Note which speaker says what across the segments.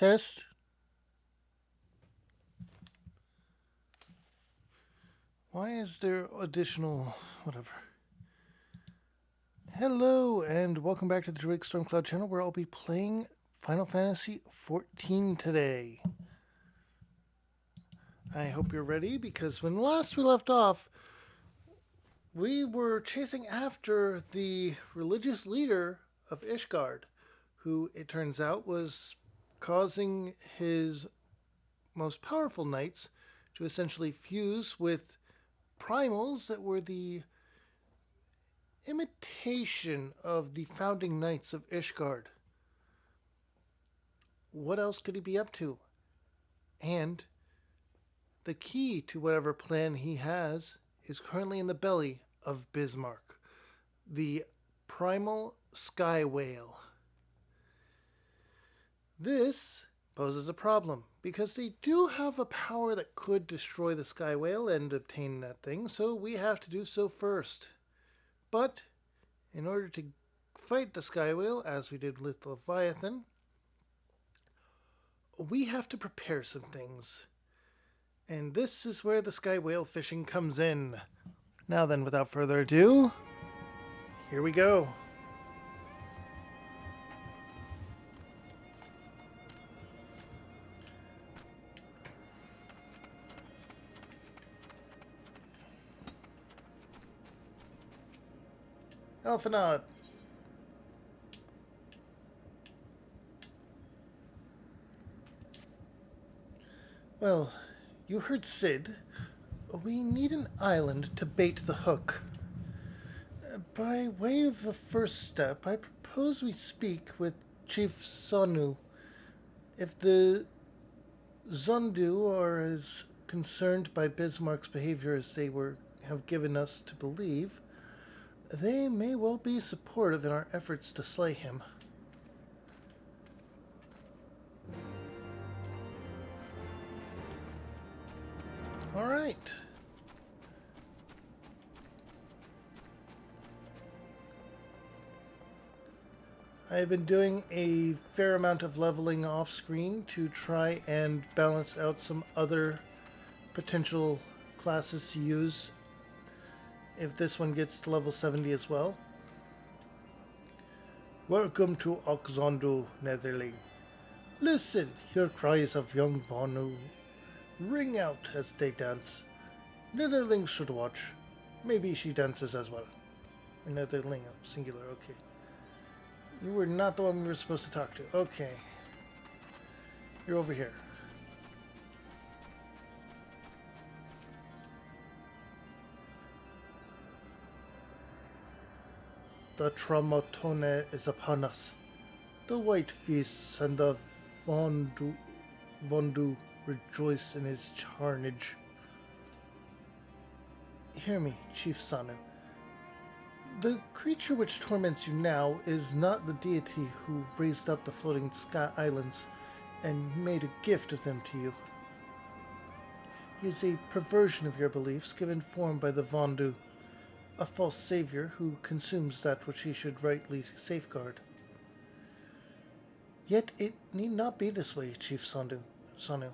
Speaker 1: Test. Why is there additional whatever? Hello and welcome back to the Drake Stormcloud channel where I'll be playing Final Fantasy XIV today. I hope you're ready because when last we left off, we were chasing after the religious leader of Ishgard, who it turns out was causing his most powerful knights to essentially fuse with primals that were the imitation of the founding knights of Ishgard. What else could he be up to? And the key to whatever plan he has is currently in the belly of Bismark, the primal sky whale. This poses a problem because they do have a power that could destroy the sky whale and obtain that thing, so we have to do so first. But in order to fight the sky whale, as we did with Leviathan, we have to prepare some things. And this is where the sky whale fishing comes in. Now then, without further ado, here we go. Alphanaud. Well, you heard Sid. We need an island to bait the hook. By way of a first step, I propose we speak with Chief Sonu. If the Zondu are as concerned by Bismarck's behavior as they have given us to believe, they may well be supportive in our efforts to slay him. All right. I've been doing a fair amount of leveling off screen to try and balance out some other potential classes to use if this one gets to level 70 as well. Welcome to Oxondu, Netherling. Listen, hear cries of young Vonu ring out as they dance. Netherling should watch. Maybe she dances as well. Netherling, singular, okay. You were not the one we were supposed to talk to. Okay. You're over here. The Tramontane is upon us. The white feasts and the Vondu rejoice in his carnage. Hear me, Chief Sanu. The creature which torments you now is not the deity who raised up the floating sky islands and made a gift of them to you. He is a perversion of your beliefs given form by the Vondu, a false savior who consumes that which he should rightly safeguard. Yet it need not be this way, Chief Sanu.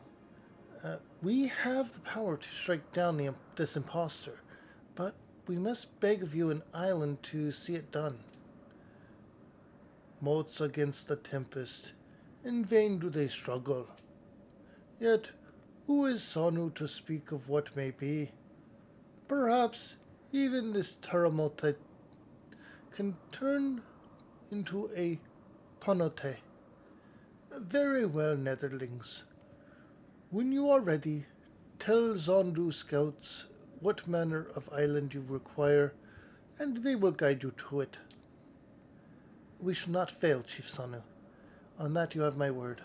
Speaker 1: We have the power to strike down this impostor, but we must beg of you an island to see it done. Motes against the tempest, in vain do they struggle. Yet who is Sonu to speak of what may be? Perhaps even this Taramote can turn into a Panote. Very well, Netherlings. When you are ready, tell Zondu scouts what manner of island you require, and they will guide you to it. We shall not fail, Chief Sanu. On that you have my word.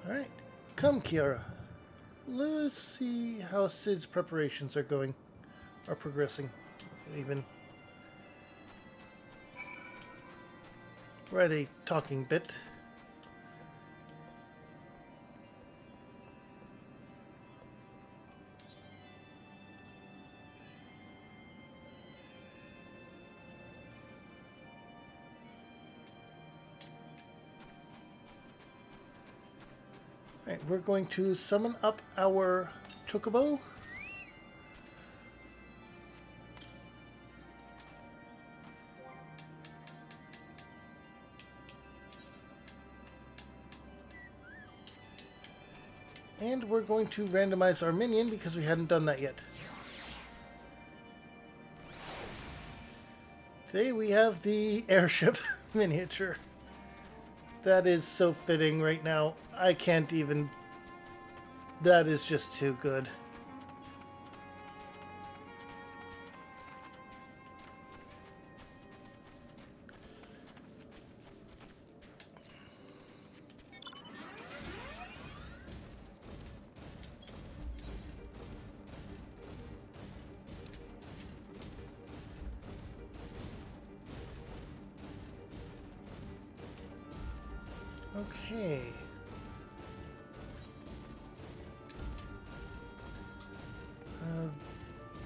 Speaker 1: Alright. Come, Kiara. Let's see how Sid's preparations are progressing, even. We're at a talking bit. Alright, we're going to summon up our chocobo. And we're going to randomize our minion because we hadn't done that yet. Today we have the airship miniature. That is so fitting right now. I can't even... That is just too good. Okay.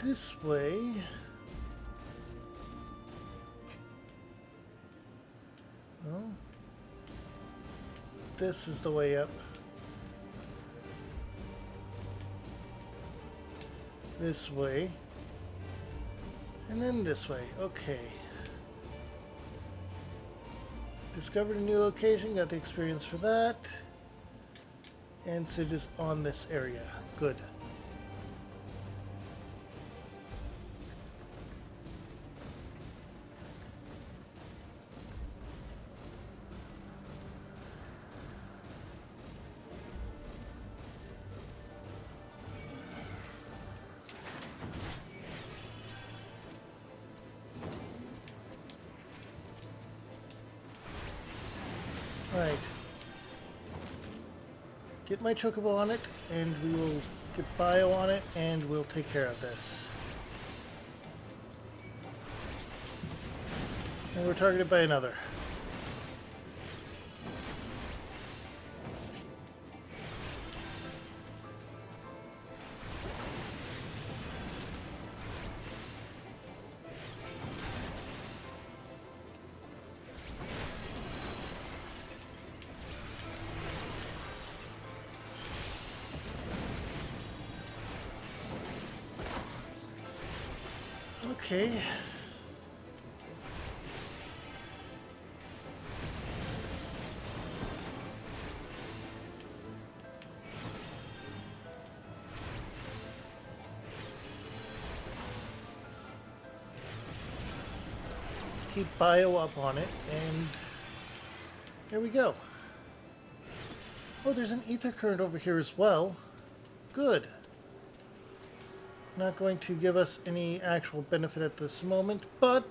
Speaker 1: This way. Well, this is the way up. This way. And then this way. Okay. Discovered a new location, got the experience for that. And Sid is on this area. Good. Right. Get my chocobo on it, and we will get bio on it, and we'll take care of this. And we're targeted by another. Okay. Keep bio up on it, and there we go. Oh, there's an ether current over here as well. Good. Not going to give us any actual benefit at this moment, but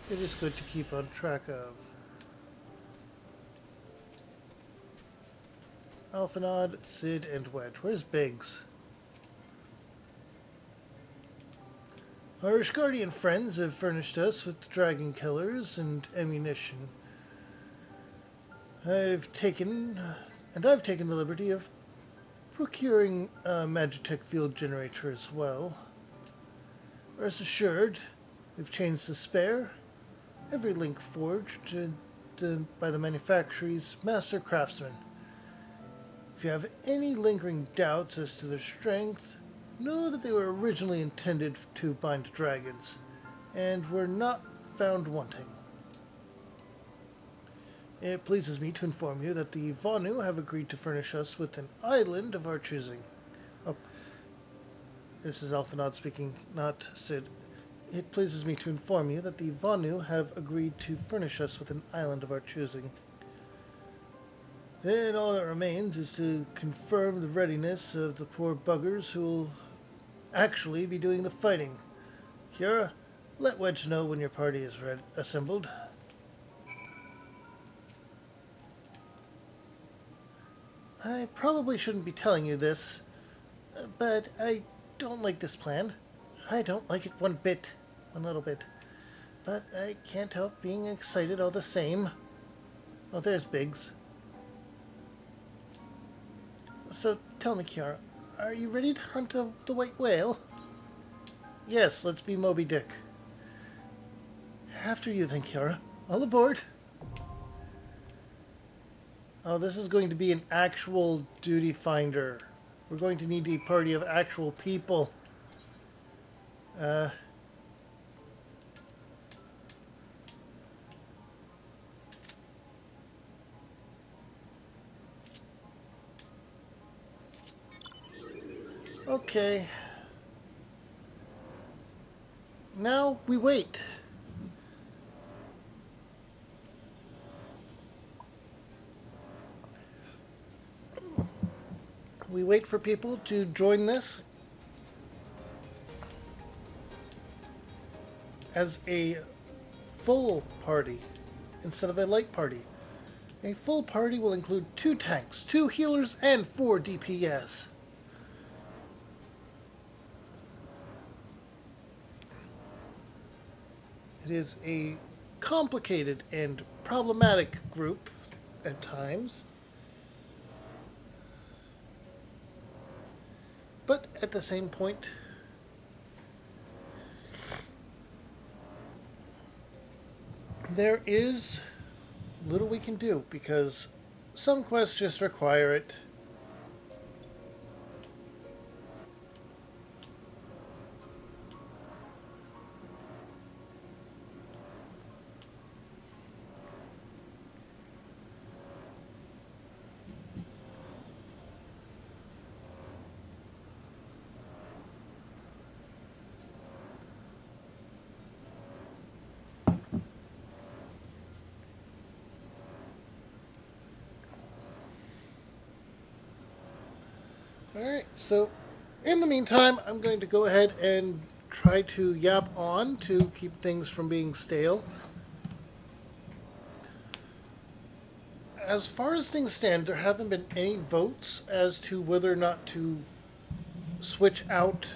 Speaker 1: it is good to keep on track of. Alphanod, Sid, and Wedge. Where's Biggs? Our Ishgardian friends have furnished us with dragon killers and ammunition. I've taken the liberty of procuring a Magitech field generator as well. Rest assured, we've changed the spare. Every link forged by the manufacturer's master craftsman. If you have any lingering doubts as to their strength, know that they were originally intended to bind dragons, and were not found wanting. It pleases me to inform you that the Vonu have agreed to furnish us with an island of our choosing. Oh, this is Alphanod speaking, not Sid. It pleases me to inform you that the Vonu have agreed to furnish us with an island of our choosing. Then all that remains is to confirm the readiness of the poor buggers who will actually be doing the fighting. Kiara, let Wedge know when your party is assembled. I probably shouldn't be telling you this, but I don't like this plan. I don't like it one little bit. But I can't help being excited all the same. Oh, there's Biggs. So tell me, Kiara, are you ready to hunt the white whale? Yes, let's be Moby Dick. After you then, Kiara. All aboard. Oh, this is going to be an actual duty finder. We're going to need a party of actual people. Uh, okay. Now we wait. We wait for people to join this as a full party instead of a light party. A full party will include 2 tanks, 2 healers, and 4 DPS. It is a complicated and problematic group at times, but at the same point, there is little we can do because some quests just require it. Alright, so in the meantime, I'm going to go ahead and try to yap on to keep things from being stale. As far as things stand, there haven't been any votes as to whether or not to switch out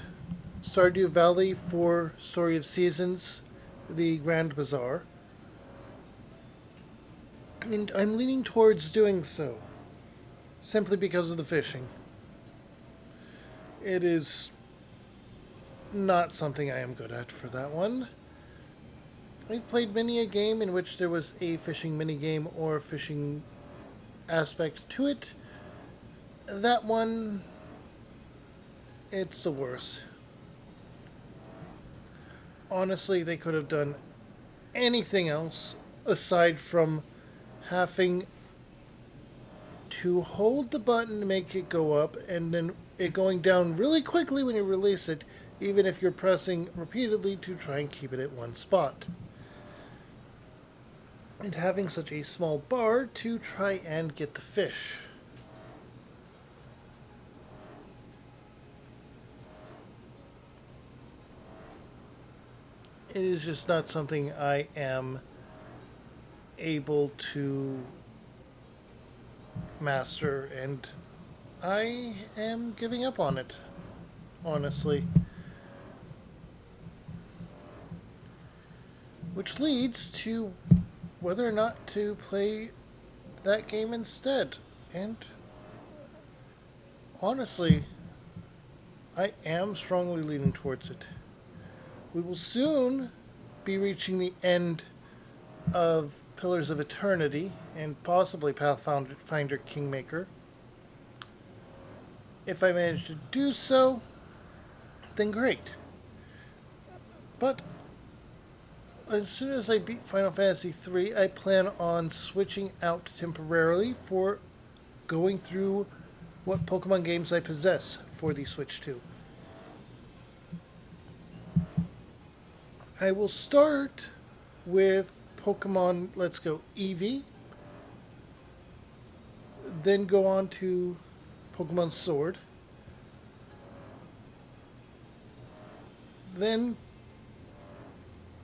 Speaker 1: Stardew Valley for Story of Seasons, the Grand Bazaar. And I'm leaning towards doing so, simply because of the fishing. It is not something I am good at for that one. I've played many a game in which there was a fishing minigame or fishing aspect to it. That one, it's the worst. Honestly, they could have done anything else aside from having to hold the button to make it go up and then it going down really quickly when you release it, even if you're pressing repeatedly to try and keep it at one spot. And having such a small bar to try and get the fish. It is just not something I am able to master, and I am giving up on it, honestly. Which leads to whether or not to play that game instead. And honestly, I am strongly leaning towards it. We will soon be reaching the end of Pillars of Eternity and possibly Pathfinder Kingmaker. If I manage to do so, then great. But as soon as I beat Final Fantasy III, I plan on switching out temporarily for going through what Pokemon games I possess for the Switch 2. I will start with Pokemon Let's Go Eevee, then go on to Pokemon Sword, then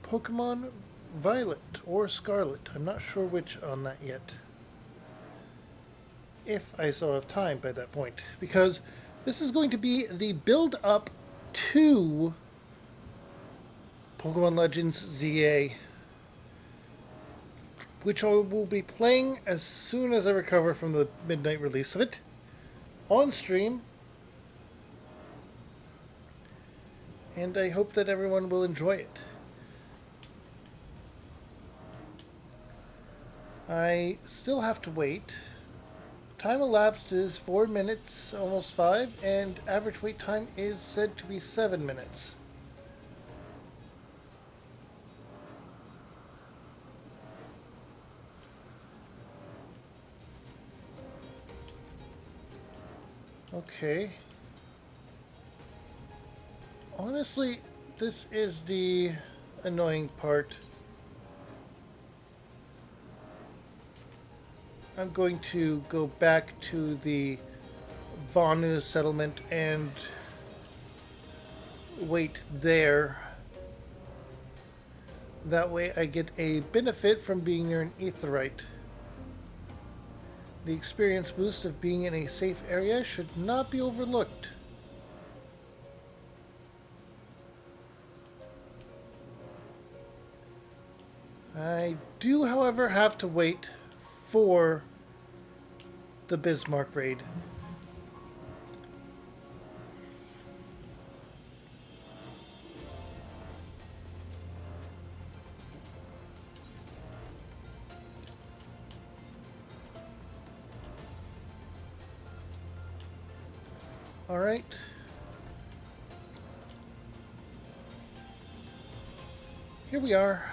Speaker 1: Pokemon Violet or Scarlet. I'm not sure which on that yet. If I still have time by that point. Because this is going to be the build up to Pokemon Legends ZA, which I will be playing as soon as I recover from the midnight release of it, on stream. And I hope that everyone will enjoy it. I still have to wait Time elapsed is 4 minutes, almost 5, and average wait time is said to be 7 minutes. Okay. Honestly, this is the annoying part. I'm going to go back to the Vanu settlement and wait there. That way I get a benefit from being near an aetheryte. The experience boost of being in a safe area should not be overlooked. I do, however, have to wait for the Bismark raid. All right. Here we are.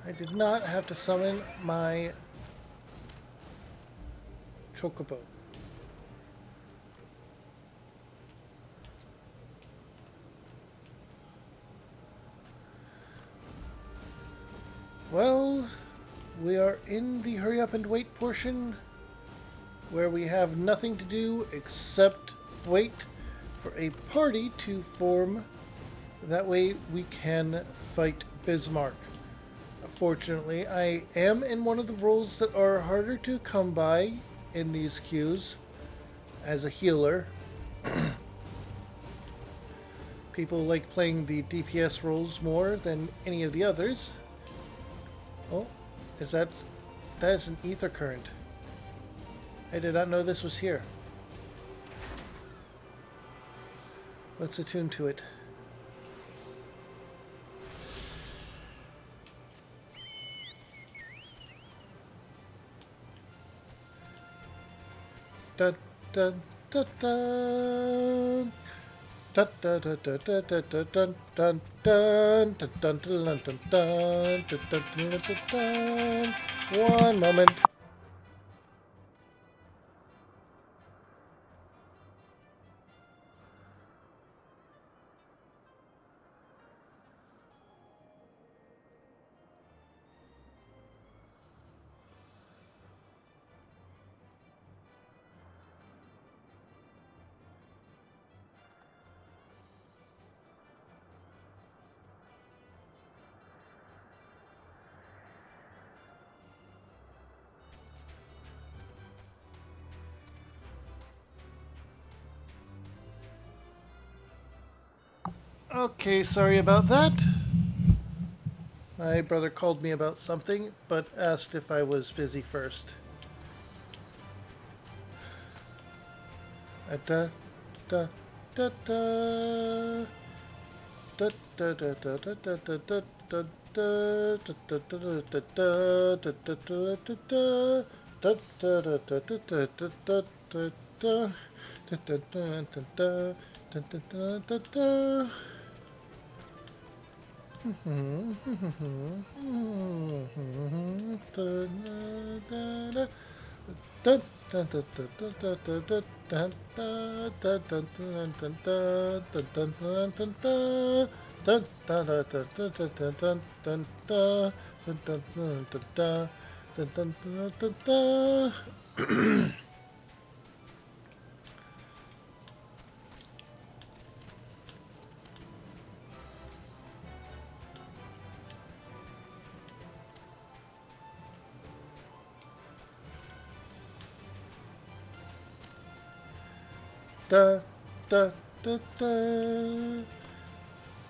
Speaker 1: I did not have to summon my chocobo. Well, we are in the hurry up and wait portion where we have nothing to do except wait for a party to form. That way we can fight Bismarck. Fortunately, I am in one of the roles that are harder to come by in these queues as a healer. People like playing the DPS roles more than any of the others. Oh, is that is an ether current. I did not know this was here. Let's attune to it. Dun dun dun dun. Dun dun dun dun dun dun dun dun dun dun dun dun dun dun dun dun. One moment. Okay, sorry about that. My brother called me about something, but asked if I was busy first. Da da da da. Da da da da da da da da da. Da da da da.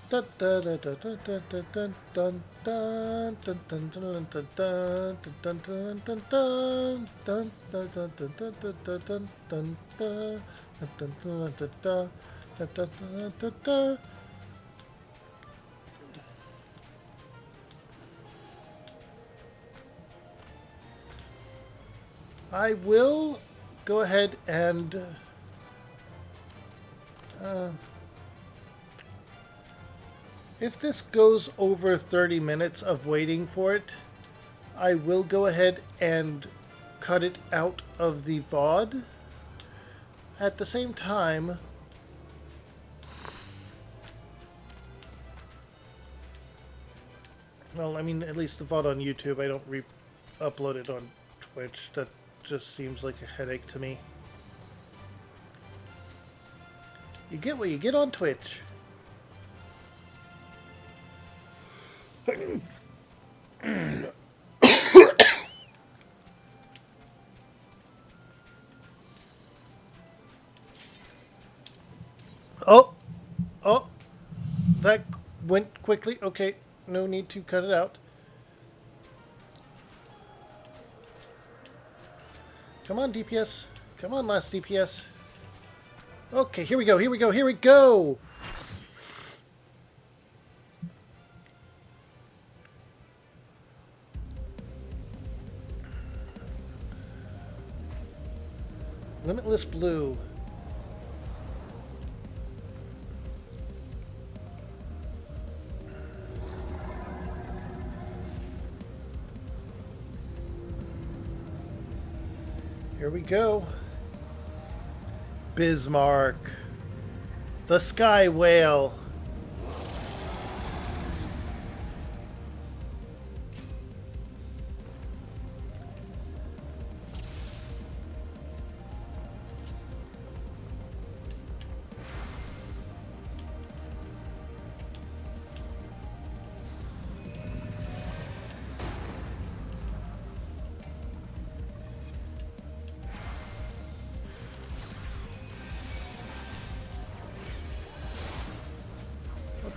Speaker 1: I will go ahead and if this goes over 30 minutes of waiting for it, I will go ahead and cut it out of the VOD. At the same time, well, I mean, at least the VOD on YouTube, I don't upload it on Twitch. That just seems like a headache to me. You get what you get on Twitch. Oh, oh, that went quickly. Okay, no need to cut it out. Come on, DPS. Come on, last DPS. Okay, here we go, here we go, here we go! Limitless Blue. Here we go. Bismark. The Sky Whale.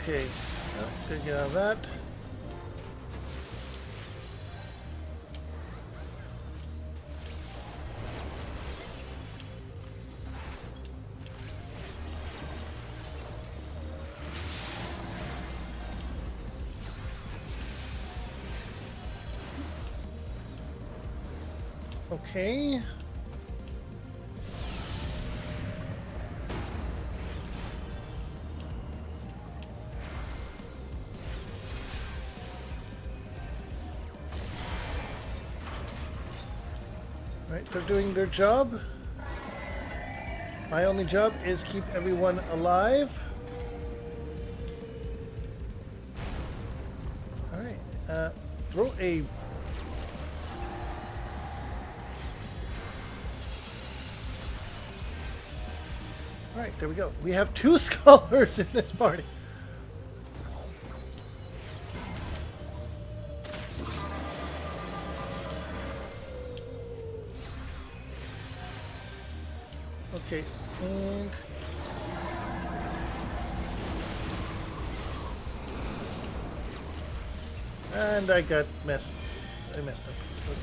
Speaker 1: Okay, gotta get out of that. Okay. Right, they're doing their job. My only job is keep everyone alive. Alright, throw a... Alright, there we go. We have 2 scholars in this party. Okay, and I got messed. I messed up. Okay.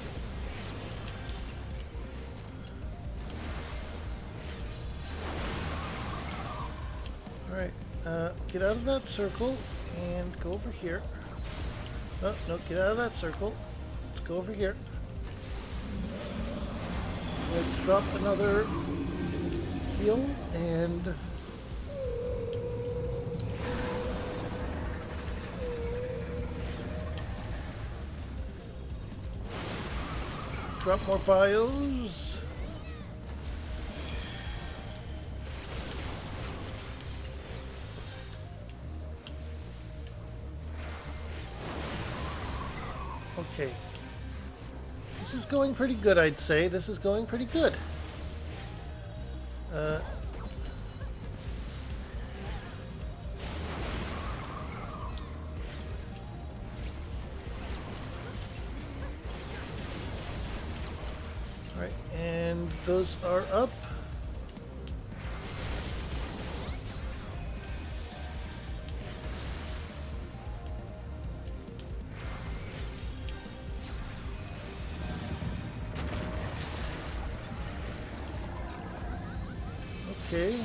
Speaker 1: Alright, get out of that circle and go over here. Oh, no, get out of that circle. Let's go over here. Let's drop another heal and drop more bios. Okay. This is going pretty good, I'd say. This is going pretty good. Alright, and those are up. Okay.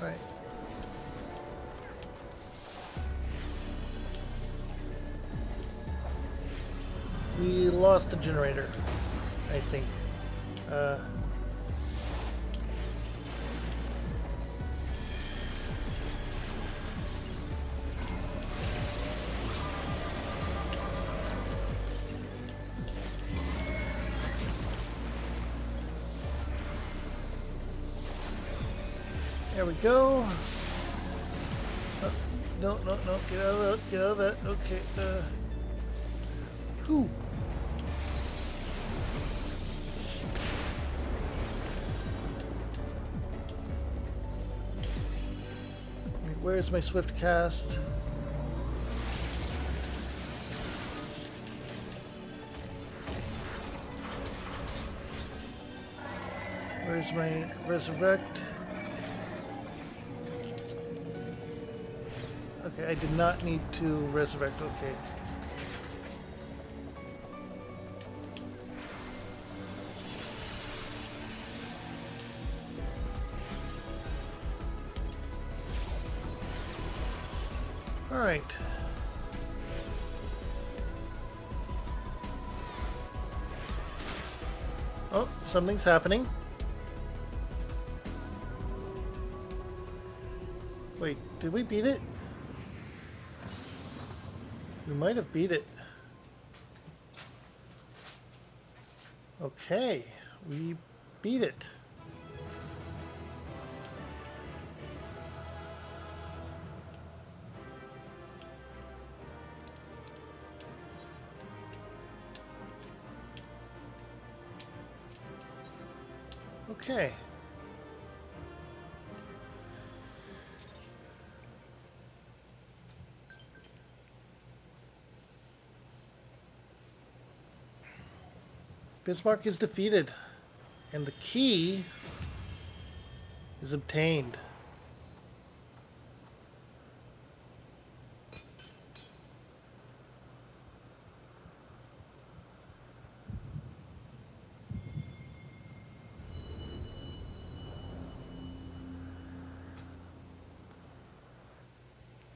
Speaker 1: Right. We lost the generator, I think. There we go. No, no, no, get out of that, get out of that. Okay, whew. Where's my swift cast? Where's my resurrect? Okay, I did not need to resurrect, okay. Alright. Oh, something's happening. Wait, did we beat it? We might have beat it. Okay, we beat it. Okay. Bismarck is defeated, and the key is obtained.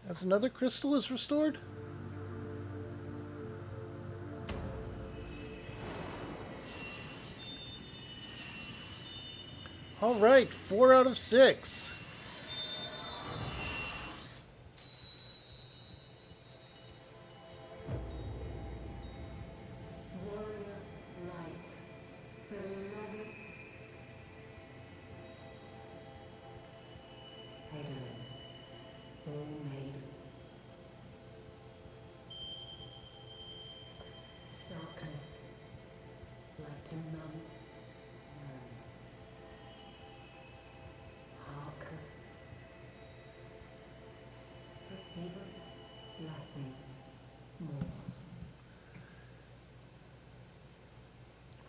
Speaker 1: As another crystal is restored? All right, 4 out of 6.
Speaker 2: Warrior light, beloved Heidelin, O maiden. Darkness, light to none, hearken. Receiver, blessing, small.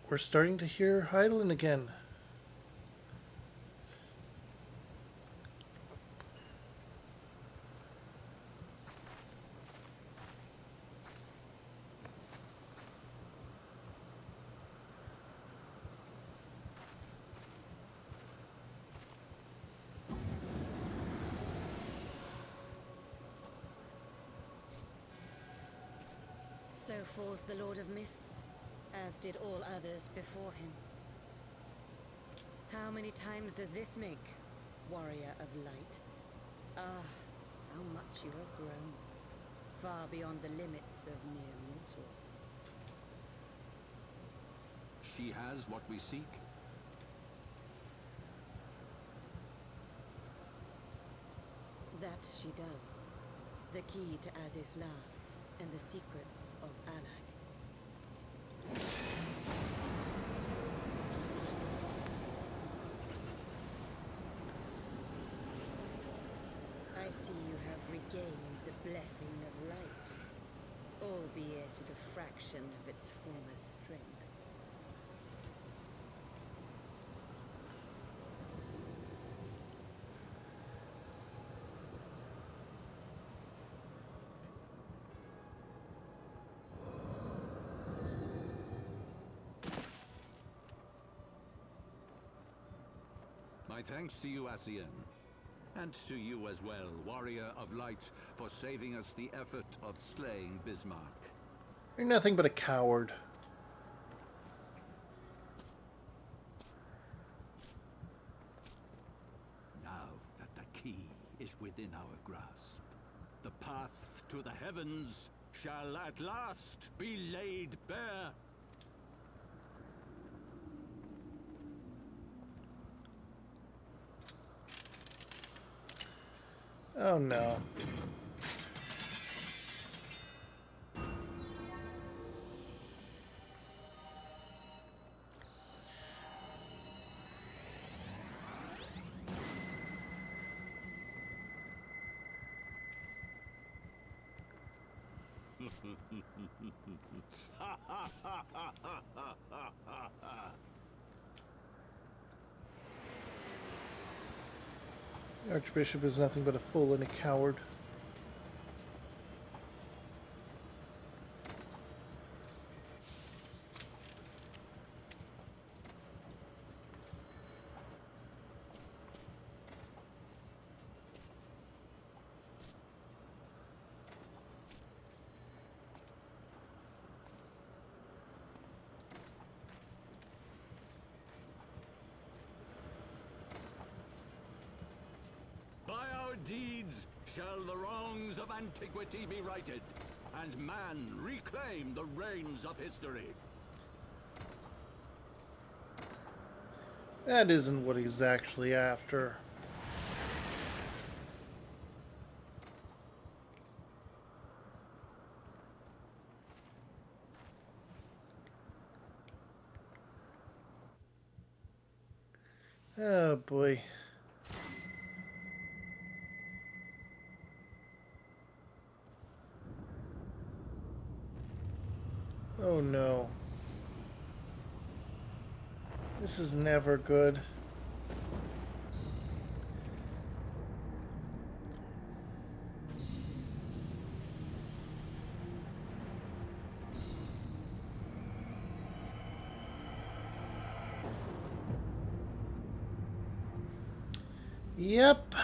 Speaker 1: We're starting to hear Heidelin again.
Speaker 3: So falls the Lord of Mists, as did all others before him. How many times does this make, warrior of light? Ah, how much you have grown, far beyond the limits of mere mortals.
Speaker 4: She has what we seek.
Speaker 3: That she does. The key to Azizla and the secrets of Alag. I see you have regained the blessing of light, albeit at a fraction of its former strength.
Speaker 4: My thanks to you, Asian. And to you as well, warrior of light, for saving us the effort of slaying Bismark.
Speaker 1: You're nothing but a coward.
Speaker 4: Now that the key is within our grasp, the path to the heavens shall at last be laid bare.
Speaker 1: Oh no. The archbishop is nothing but a fool and a coward.
Speaker 4: By our deeds shall the wrongs of antiquity be righted, and man reclaim the reins of history.
Speaker 1: That isn't what he's actually after. Oh boy. Oh no. This is never good. Yep.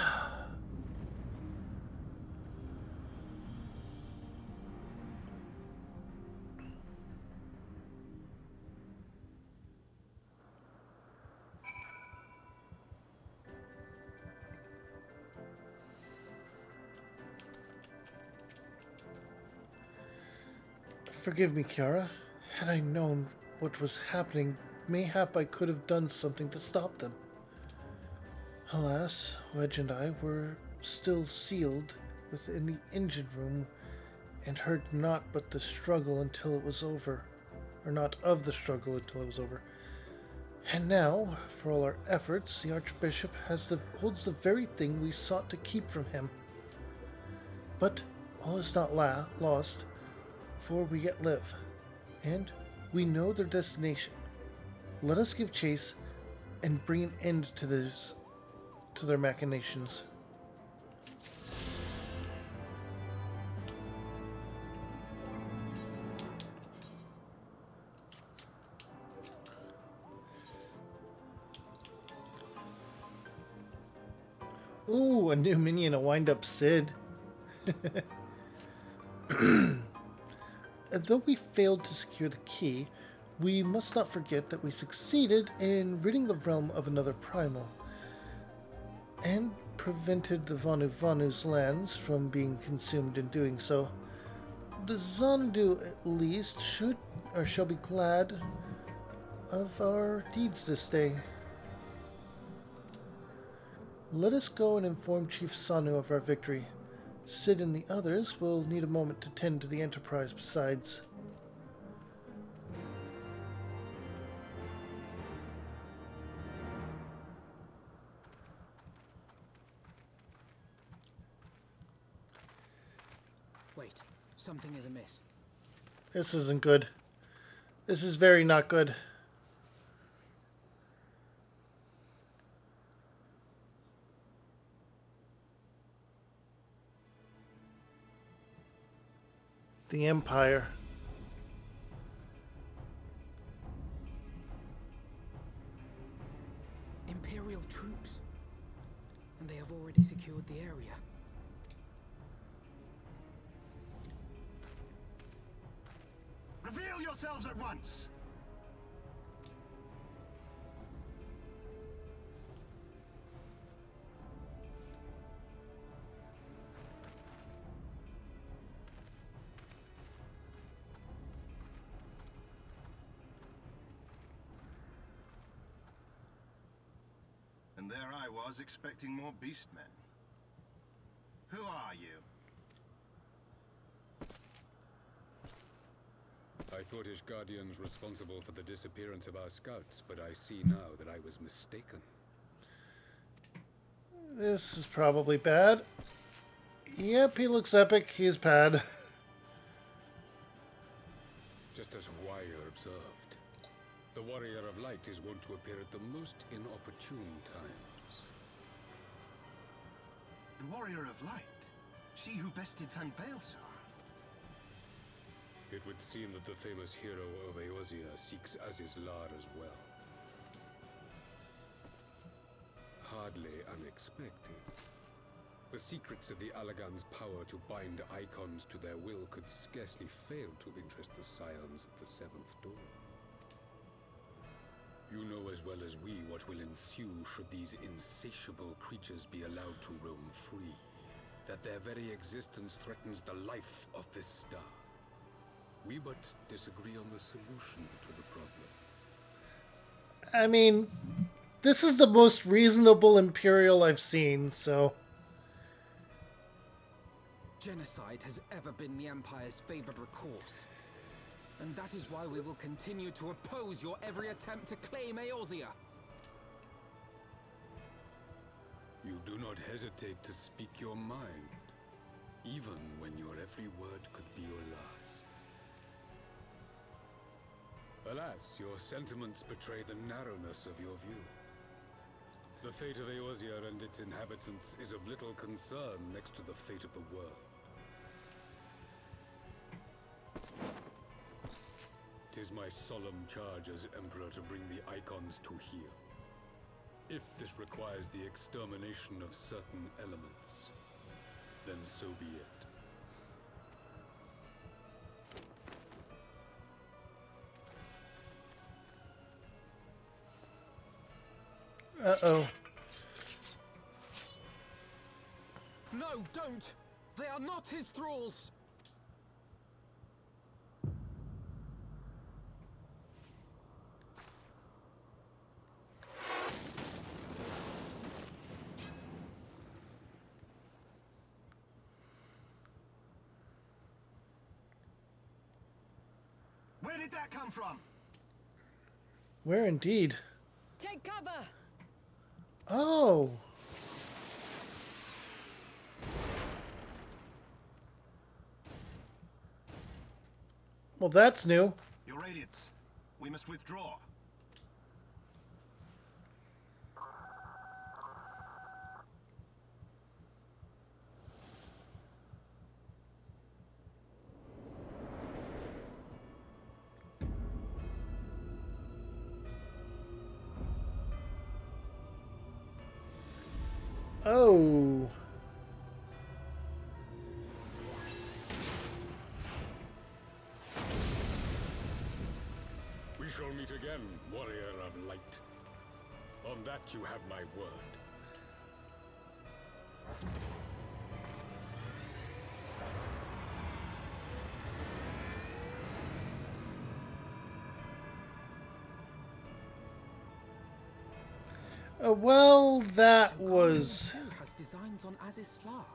Speaker 1: Forgive me, Kiara. Had I known what was happening, mayhap I could have done something to stop them. Alas, Wedge and I were still sealed within the engine room and heard naught but the struggle until it was over. Or not of the struggle until it was over. And now, for all our efforts, the Archbishop holds the very thing we sought to keep from him. But all is not lost, for we yet live, and we know their destination. Let us give chase and bring an end to their machinations. Ooh, a new minion, a wind-up Sid. Though we failed to secure the key, we must not forget that we succeeded in ridding the realm of another primal, and prevented the Vanu Vanu's lands from being consumed in doing so. The Zondu, at least, shall be glad of our deeds this day. Let us go and inform Chief Sanu of our victory. Sid and the others will need a moment to tend to the Enterprise besides.
Speaker 5: Wait, something is amiss.
Speaker 1: This isn't good. This is very not good. The Empire.
Speaker 5: Imperial troops. troops. And they have already secured the area.
Speaker 6: Reveal yourselves at once! And there I was, expecting more beastmen. Who are you?
Speaker 7: I thought Ishgardians responsible for the disappearance of our scouts, but I see now that I was mistaken.
Speaker 1: This is probably bad. Yep, he looks epic. He's bad.
Speaker 7: Just as Wire observed, the Warrior of Light is wont to appear at the most inopportune times.
Speaker 6: The Warrior of Light? She who bested Van Baelsar?
Speaker 7: It would seem that the famous hero of Eorzea seeks Azizlar as well. Hardly unexpected. The secrets of the Allagan's power to bind icons to their will could scarcely fail to interest the scions of the Seventh Door. You know as well as we what will ensue should these insatiable creatures be allowed to roam free. That their very existence threatens the life of this star. We but disagree on the solution to the problem.
Speaker 1: I mean, this is the most reasonable Imperial I've seen, so...
Speaker 5: Genocide has ever been the Empire's favored recourse. And that is why we will continue to oppose your every attempt to claim Eorzea.
Speaker 7: You do not hesitate to speak your mind, even when your every word could be your last. Alas, your sentiments betray the narrowness of your view. The fate of Eorzea and its inhabitants is of little concern next to the fate of the world. Tis my solemn charge as Emperor to bring the icons to heel. If this requires the extermination of certain elements, then so be it.
Speaker 1: Uh-oh.
Speaker 5: No, don't! They are not his thralls!
Speaker 6: Where did that come from?
Speaker 1: Where indeed?
Speaker 3: Take cover!
Speaker 1: Oh. Well, that's new.
Speaker 6: Your Radiance, we must withdraw.
Speaker 1: Oh.
Speaker 7: We shall meet again, Warrior of Light. On that you have my word.
Speaker 1: Well, that
Speaker 5: So
Speaker 1: was...
Speaker 5: Garden too has designs on Azizlar.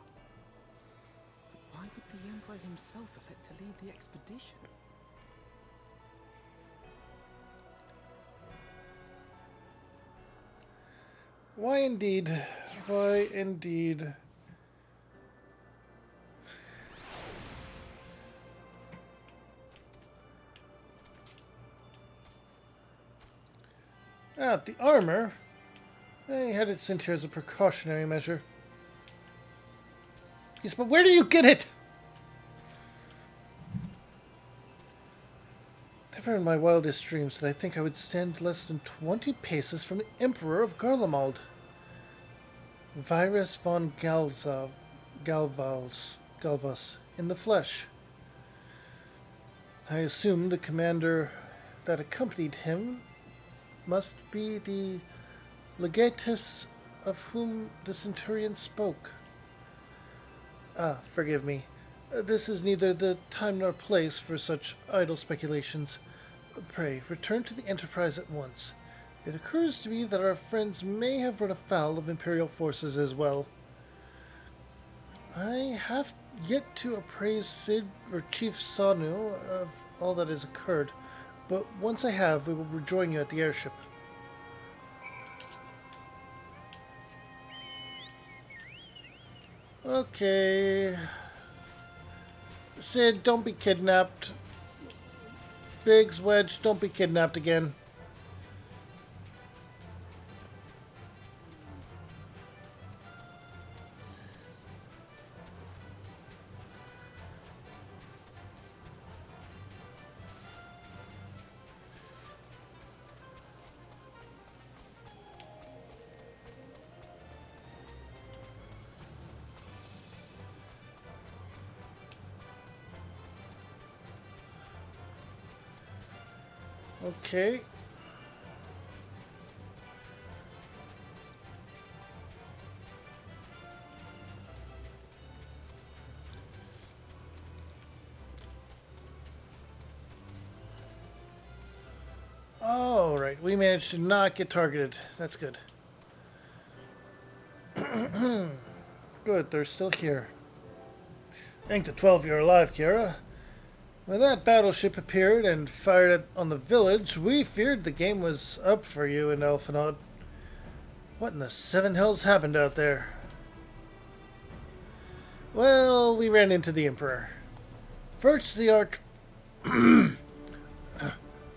Speaker 5: But why would the Emperor himself elect to lead the expedition?
Speaker 1: Why indeed? Why indeed? Ah, the armor. He had it sent here as a precautionary measure. Yes, but where do you get it? Never in my wildest dreams did I think I would stand less than 20 paces from the Emperor of Garlemald. Virus von Galvas in the flesh. I assume the commander that accompanied him must be the legatus of whom the centurion spoke. Ah, forgive me. This is neither the time nor place for such idle speculations. Pray, return to the Enterprise at once. It occurs to me that our friends may have run afoul of Imperial forces as well. I have yet to appraise Sid or Chief Sanu of all that has occurred, but once I have, we will rejoin you at the airship. Okay. Sid, don't be kidnapped. Biggs, Wedge, don't be kidnapped again. Okay. Alright, we managed to not get targeted. That's good. Good, they're still here. Thank the 12 you're alive, Kira. When that battleship appeared and fired on the village, we feared the game was up for you and Elphanod. What in the seven hells happened out there? Well, we ran into the Emperor. First, the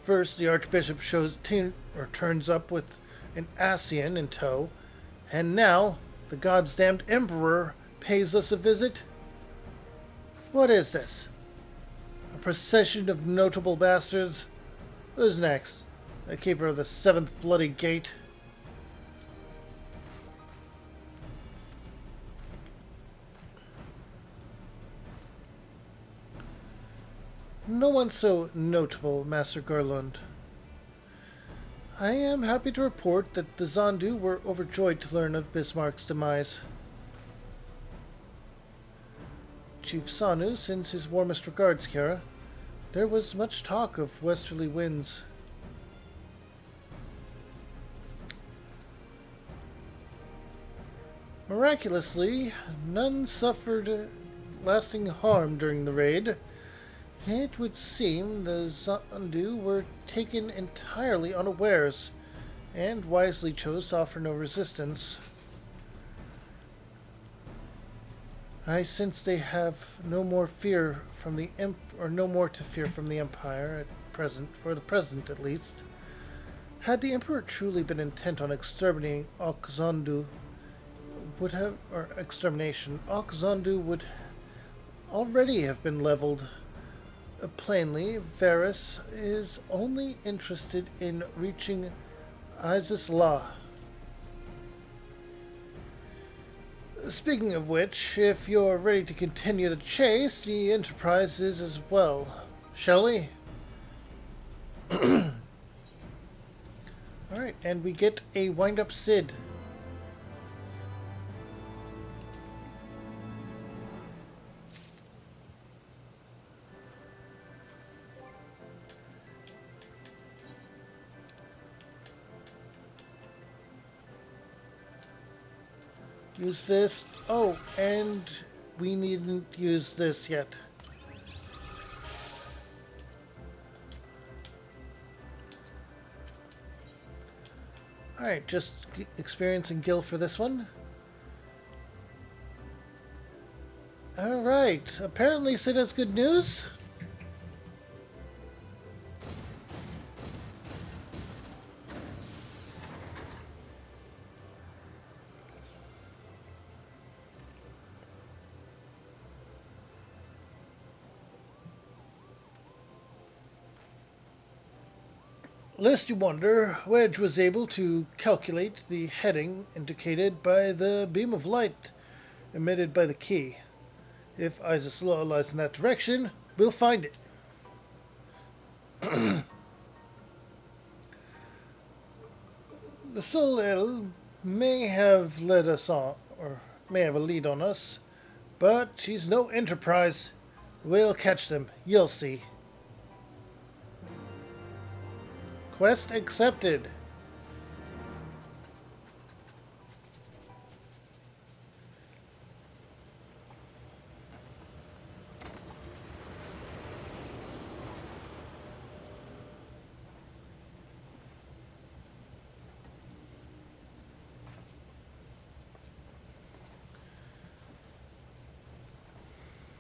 Speaker 1: First, the archbishop turns up with an Asian in tow, and now the goddamned Emperor pays us a visit. What is this? A procession of notable bastards? Who's next? The keeper of the seventh bloody gate? No one so notable, Master Garlund. I am happy to report that the Zondu were overjoyed to learn of Bismarck's demise. Chief Sanu sends his warmest regards, Kara. There was much talk of westerly winds. Miraculously, none suffered lasting harm during the raid. It would seem the Zondu were taken entirely unawares, and wisely chose to offer no resistance. I sense they have no more fear from the no more to fear from the Empire at present, for the present at least. Had the Emperor truly been intent on exterminating Okzondu, Okzondu would already have been leveled. Plainly, Varys is only interested in reaching Isis La. Speaking of which, if you're ready to continue the chase, the Enterprise is as well. Shall we? Alright, and we get a wind-up Sid. Use this. Oh, and we needn't use this yet. Alright, just experiencing Gil for this one. Alright, apparently Sid has good news. Lest you wonder, Wedge was able to calculate the heading indicated by the beam of light emitted by the key. If Isaac's law lies in that direction, we'll find it. The Soleil may have led us on, or may have a lead on us, but she's no enterprise. We'll catch them, you'll see. Quest accepted.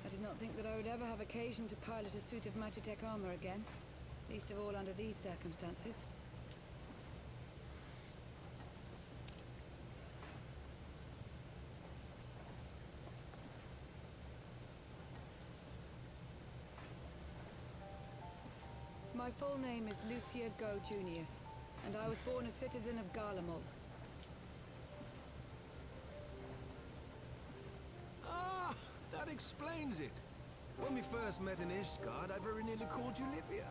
Speaker 3: I did not think that I would ever have occasion to pilot a suit of Magitech armor again, least of all under these circumstances. My full name is Lucia Go Junius, and I was born a citizen of Garlemald.
Speaker 8: Ah, that explains it. When we first met in Ishgard, I very nearly called you Livia.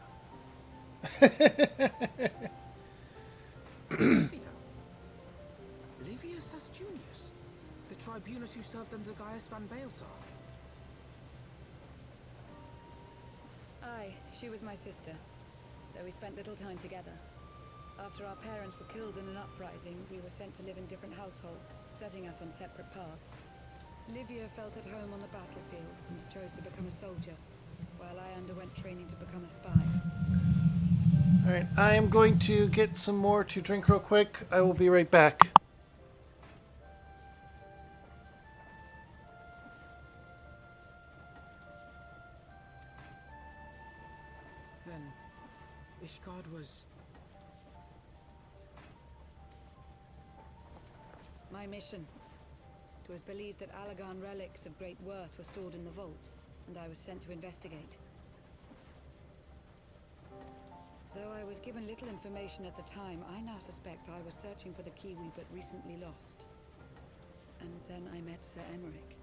Speaker 5: Livia? Livia Sastunius, the tribunus who served under Gaius van Baelsar.
Speaker 3: Aye, she was my sister, though we spent little time together. After our parents were killed in an uprising, we were sent to live in different households, setting us on separate paths. Livia felt at home on the battlefield and chose to become a soldier, while I underwent training to become a spy.
Speaker 1: Alright, I am going to get some more to drink real quick. I will be right back.
Speaker 5: Then, Ishgard was...
Speaker 3: My mission. It was believed that Allagan relics of great worth were stored in the vault, and I was sent to investigate. Though I was given little information at the time, I now suspect I was searching for the key we but recently lost. And then I met Sir Emmerich.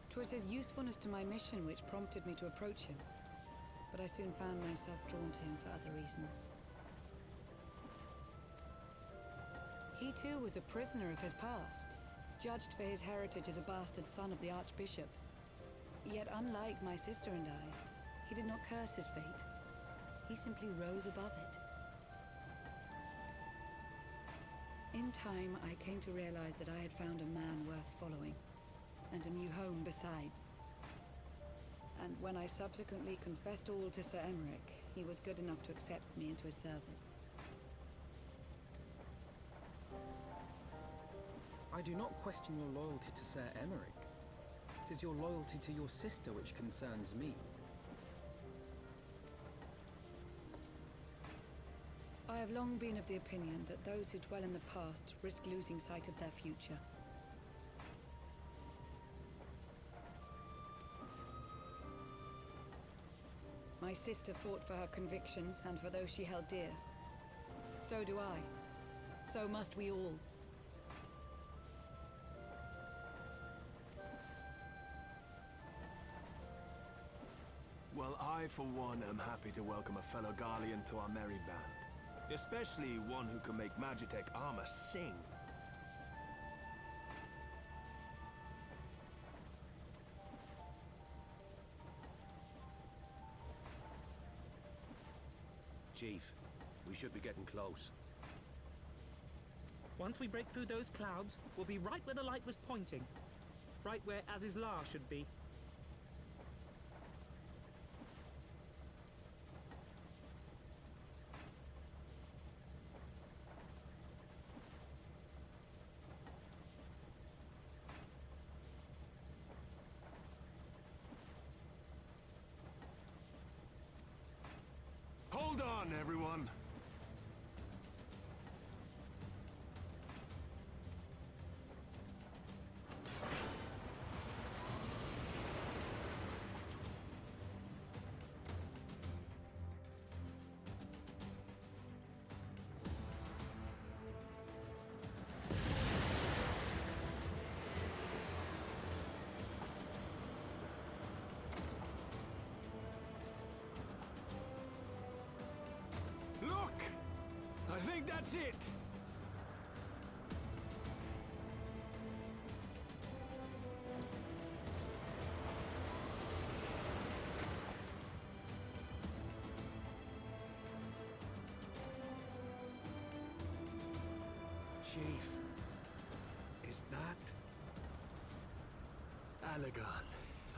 Speaker 3: It was his usefulness to my mission which prompted me to approach him, but I soon found myself drawn to him for other reasons. He too was a prisoner of his past, judged for his heritage as a bastard son of the archbishop. Yet unlike my sister and I, he did not curse his fate. He simply rose above it. In time, I came to realize that I had found a man worth following, and a new home besides. And when I subsequently confessed all to Sir Emmerich, he was good enough to accept me into his service.
Speaker 5: I do not question your loyalty to Sir Emmerich. It is your loyalty to your sister which concerns me.
Speaker 3: I have long been of the opinion that those who dwell in the past risk losing sight of their future. My sister fought for her convictions and for those she held dear. So do I. So must we all.
Speaker 8: Well, I, for one, am happy to welcome a fellow Garlean to our merry band. Especially one who can make Magitech armor sing.
Speaker 9: Chief, we should be getting close.
Speaker 10: Once we break through those clouds, we'll be right where the light was pointing. Right where Aziz's Lair should be.
Speaker 8: Hold on, everyone! I think that's it. Chief, is that Allegan?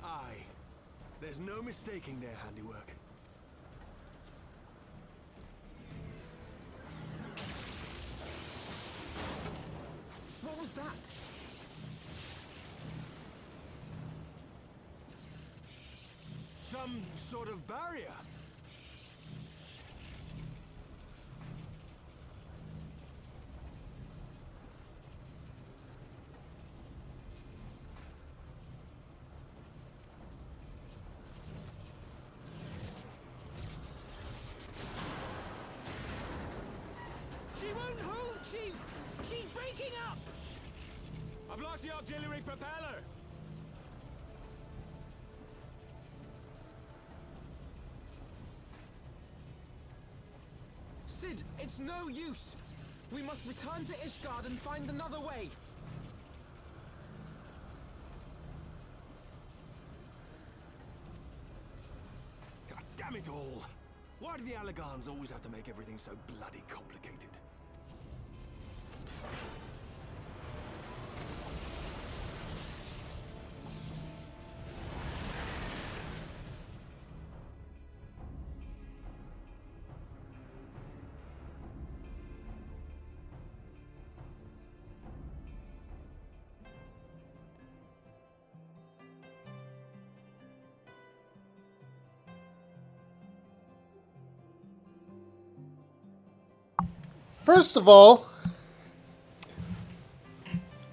Speaker 8: Aye. There's no mistaking their handiwork.
Speaker 5: What was that?
Speaker 8: Some sort of barrier.
Speaker 10: She won't hold, Chief! She's breaking up!
Speaker 8: I've lost the auxiliary propeller.
Speaker 5: Sid, it's no use! We must return to Ishgard and find another way!
Speaker 8: God damn it all! Why do the Allegans always have to make everything so bloody complicated?
Speaker 1: First of all,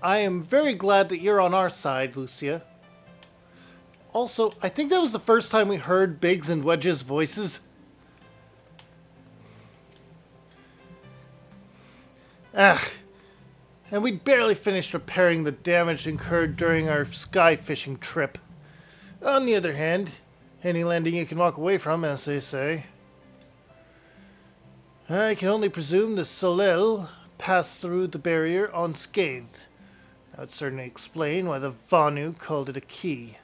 Speaker 1: I am very glad that you're on our side, Lucia. Also, I think that was the first time we heard Biggs and Wedge's voices. Ah, and we'd barely finished repairing the damage incurred during our sky fishing trip. On the other hand, any landing you can walk away from, as they say. I can only presume the Soleil passed through the barrier unscathed. That would certainly explain why the Vanu called it a key.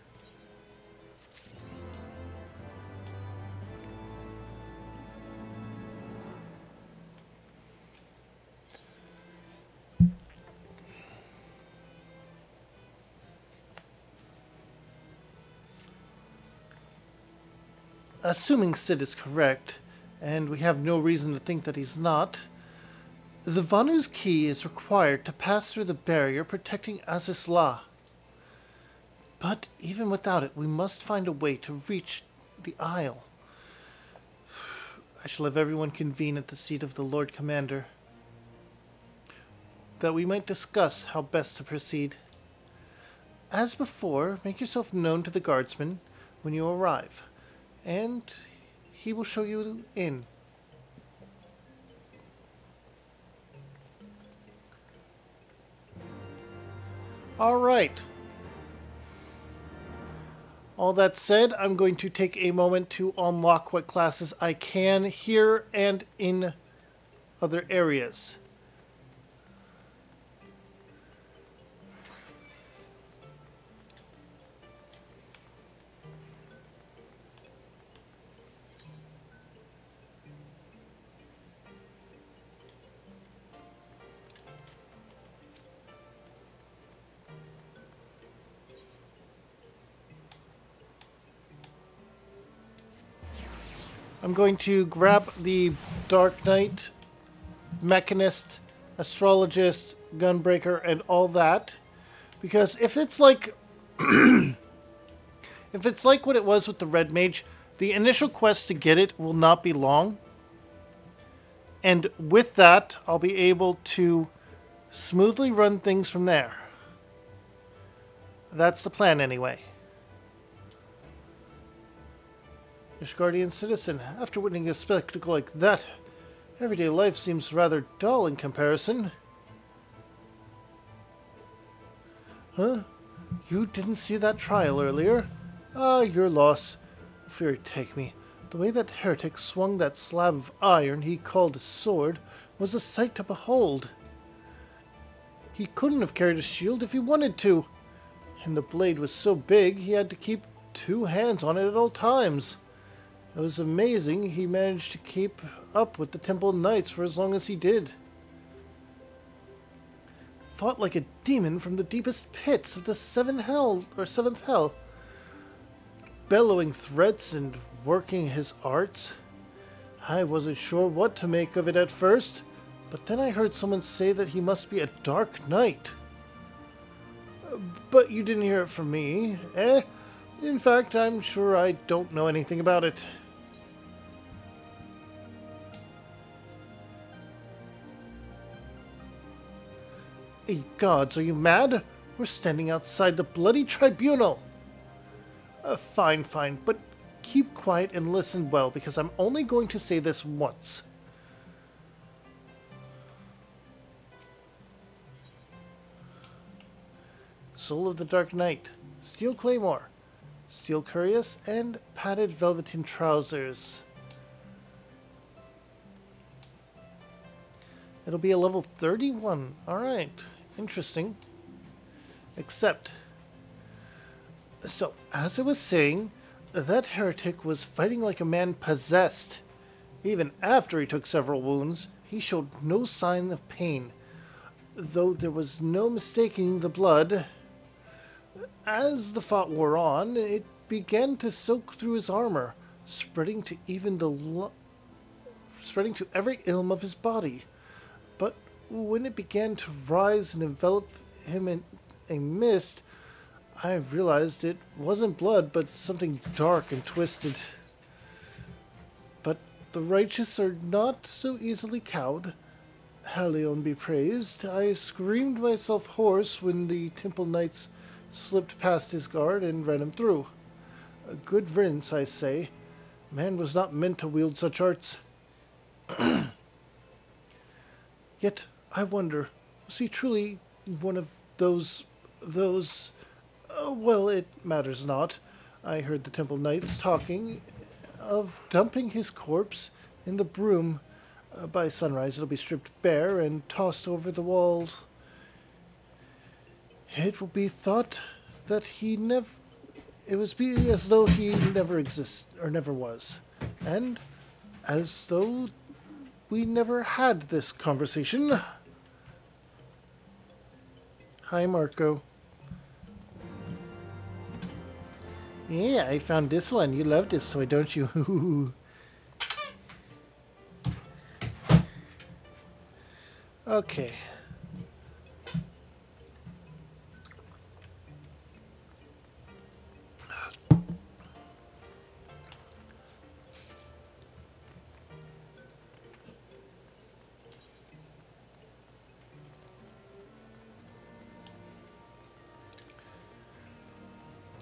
Speaker 1: Assuming Sid is correct, and we have no reason to think that he's not, the Vanu's key is required to pass through the barrier protecting Azizla. But even without it, we must find a way to reach the Isle. I shall have everyone convene at the seat of the Lord Commander, that we might discuss how best to proceed. As before, make yourself known to the guardsman when you arrive, and he will show you in. All right. All that said, I'm going to take a moment to unlock what classes I can here and in other areas. I'm going to grab the Dark Knight, Mechanist, Astrologist, Gunbreaker, and all that. Because if it's like if it's like what it was with the Red Mage, the initial quest to get it will not be long. And with that, I'll be able to smoothly run things from there. That's the plan anyway. Ishgardian citizen, after witnessing a spectacle like that, everyday life seems rather dull in comparison. Huh? You didn't see that trial earlier? Ah, your loss. Fear take me. The way that heretic swung that slab of iron he called a sword was a sight to behold. He couldn't have carried a shield if he wanted to, and the blade was so big he had to keep 2 hands on it at all times. It was amazing he managed to keep up with the Temple Knights for as long as he did. Fought like a demon from the deepest pits of the seventh hell, bellowing threats and working his arts. I wasn't sure what to make of it at first, but then I heard someone say that he must be a dark knight. But you didn't hear it from me, eh? In fact, I'm sure I don't know anything about it. Ye gods, are you mad? We're standing outside the bloody tribunal. Fine, but keep quiet and listen well, because I'm only going to say this once. Soul of the Dark Knight, steel claymore, steel cuirass, and padded velveteen trousers. It'll be a level 31. Alright, interesting. Except, so, as I was saying, that heretic was fighting like a man possessed. Even after he took several wounds, he showed no sign of pain, though there was no mistaking the blood. As the fight wore on, it began to soak through his armor, spreading to every ilm of his body. But when it began to rise and envelop him in a mist, I realized it wasn't blood, but something dark and twisted. But the righteous are not so easily cowed. Helion be praised. I screamed myself hoarse when the Temple Knights slipped past his guard and ran him through. A good riddance, I say. Man was not meant to wield such arts. Yet, I wonder, was he truly one of those... well, it matters not. I heard the Temple Knights talking of dumping his corpse in the broom. By sunrise it'll be stripped bare and tossed over the walls. It will be thought that it was be as though he never existed, or never was. And as though we never had this conversation. Hi, Marco. Yeah, I found this one. You love this toy, don't you? Okay.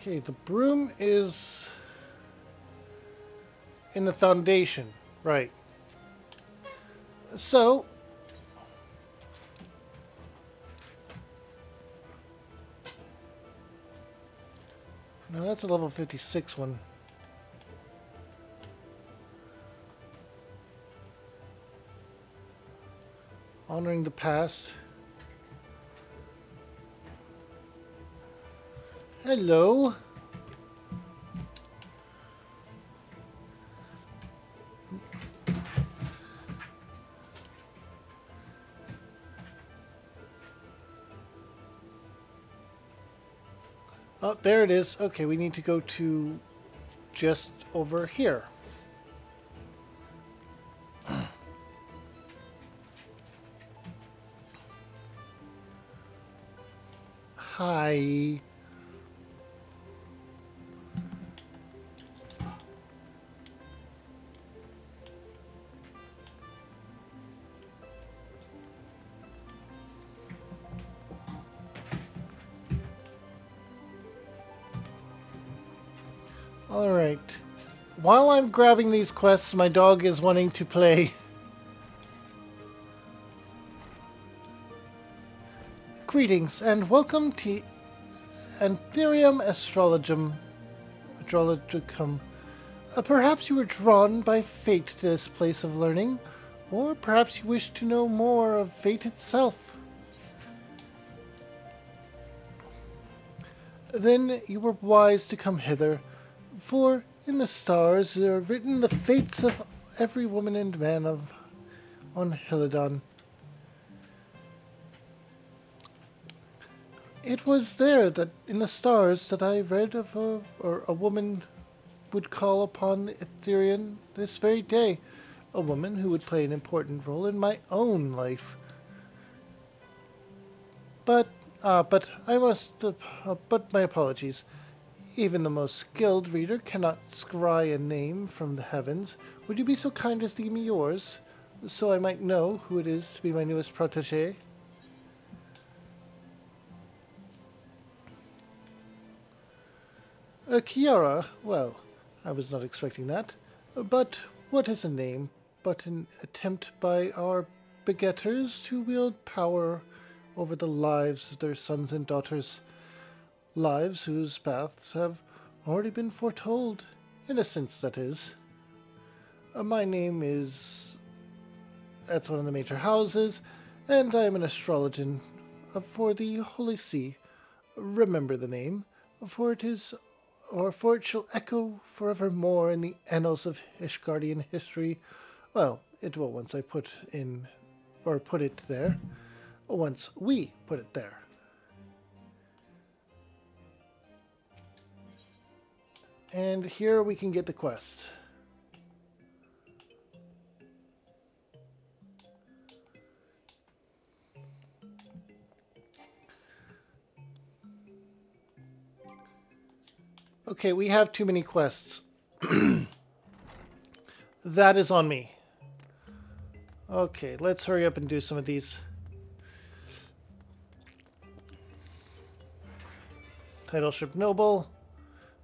Speaker 1: Okay, the broom is in the foundation, right? So, now that's a level 56 one. Honoring the past. Hello. Oh, there it is. Okay, we need to go to just over here. Hi. Alright. While I'm grabbing these quests, my dog is wanting to play. Greetings, and welcome to Antherium Astrologicum. Perhaps you were drawn by fate to this place of learning, or perhaps you wish to know more of fate itself. Then you were wise to come hither, for in the stars are written the fates of every woman and man on Hilladon. It was there that in the stars that I read of a woman would call upon Ethereum this very day, a woman who would play an important role in my own life. But I must, but my apologies. Even the most skilled reader cannot scry a name from the heavens. Would you be so kind as to give me yours, so I might know who it is to be my newest protege? Kiara, well, I was not expecting that. But what is a name but an attempt by our begetters to wield power over the lives of their sons and daughters, lives whose paths have already been foretold, in a sense, that is. My name is at one of the major houses, and I am an astrologian for the Holy See. Remember the name, for it shall echo forevermore in the annals of Ishgardian history. Well, it will once I put it there. Once we put it there. And here we can get the quest. Okay, we have too many quests. That is on me. Okay, let's hurry up and do some of these. Titleship Noble.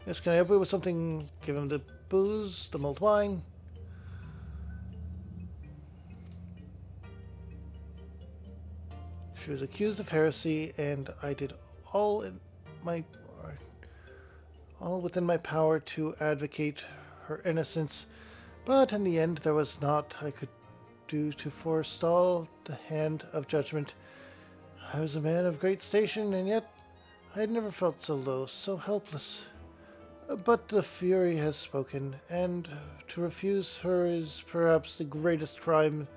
Speaker 1: Yes, can I help you with something? Give him the booze, the mulled wine. She was accused of heresy, and I did all within my power to advocate her innocence. But in the end, there was naught I could do to forestall the hand of judgment. I was a man of great station, and yet I had never felt so low, so helpless. But the Fury has spoken, and to refuse her is perhaps the greatest crime,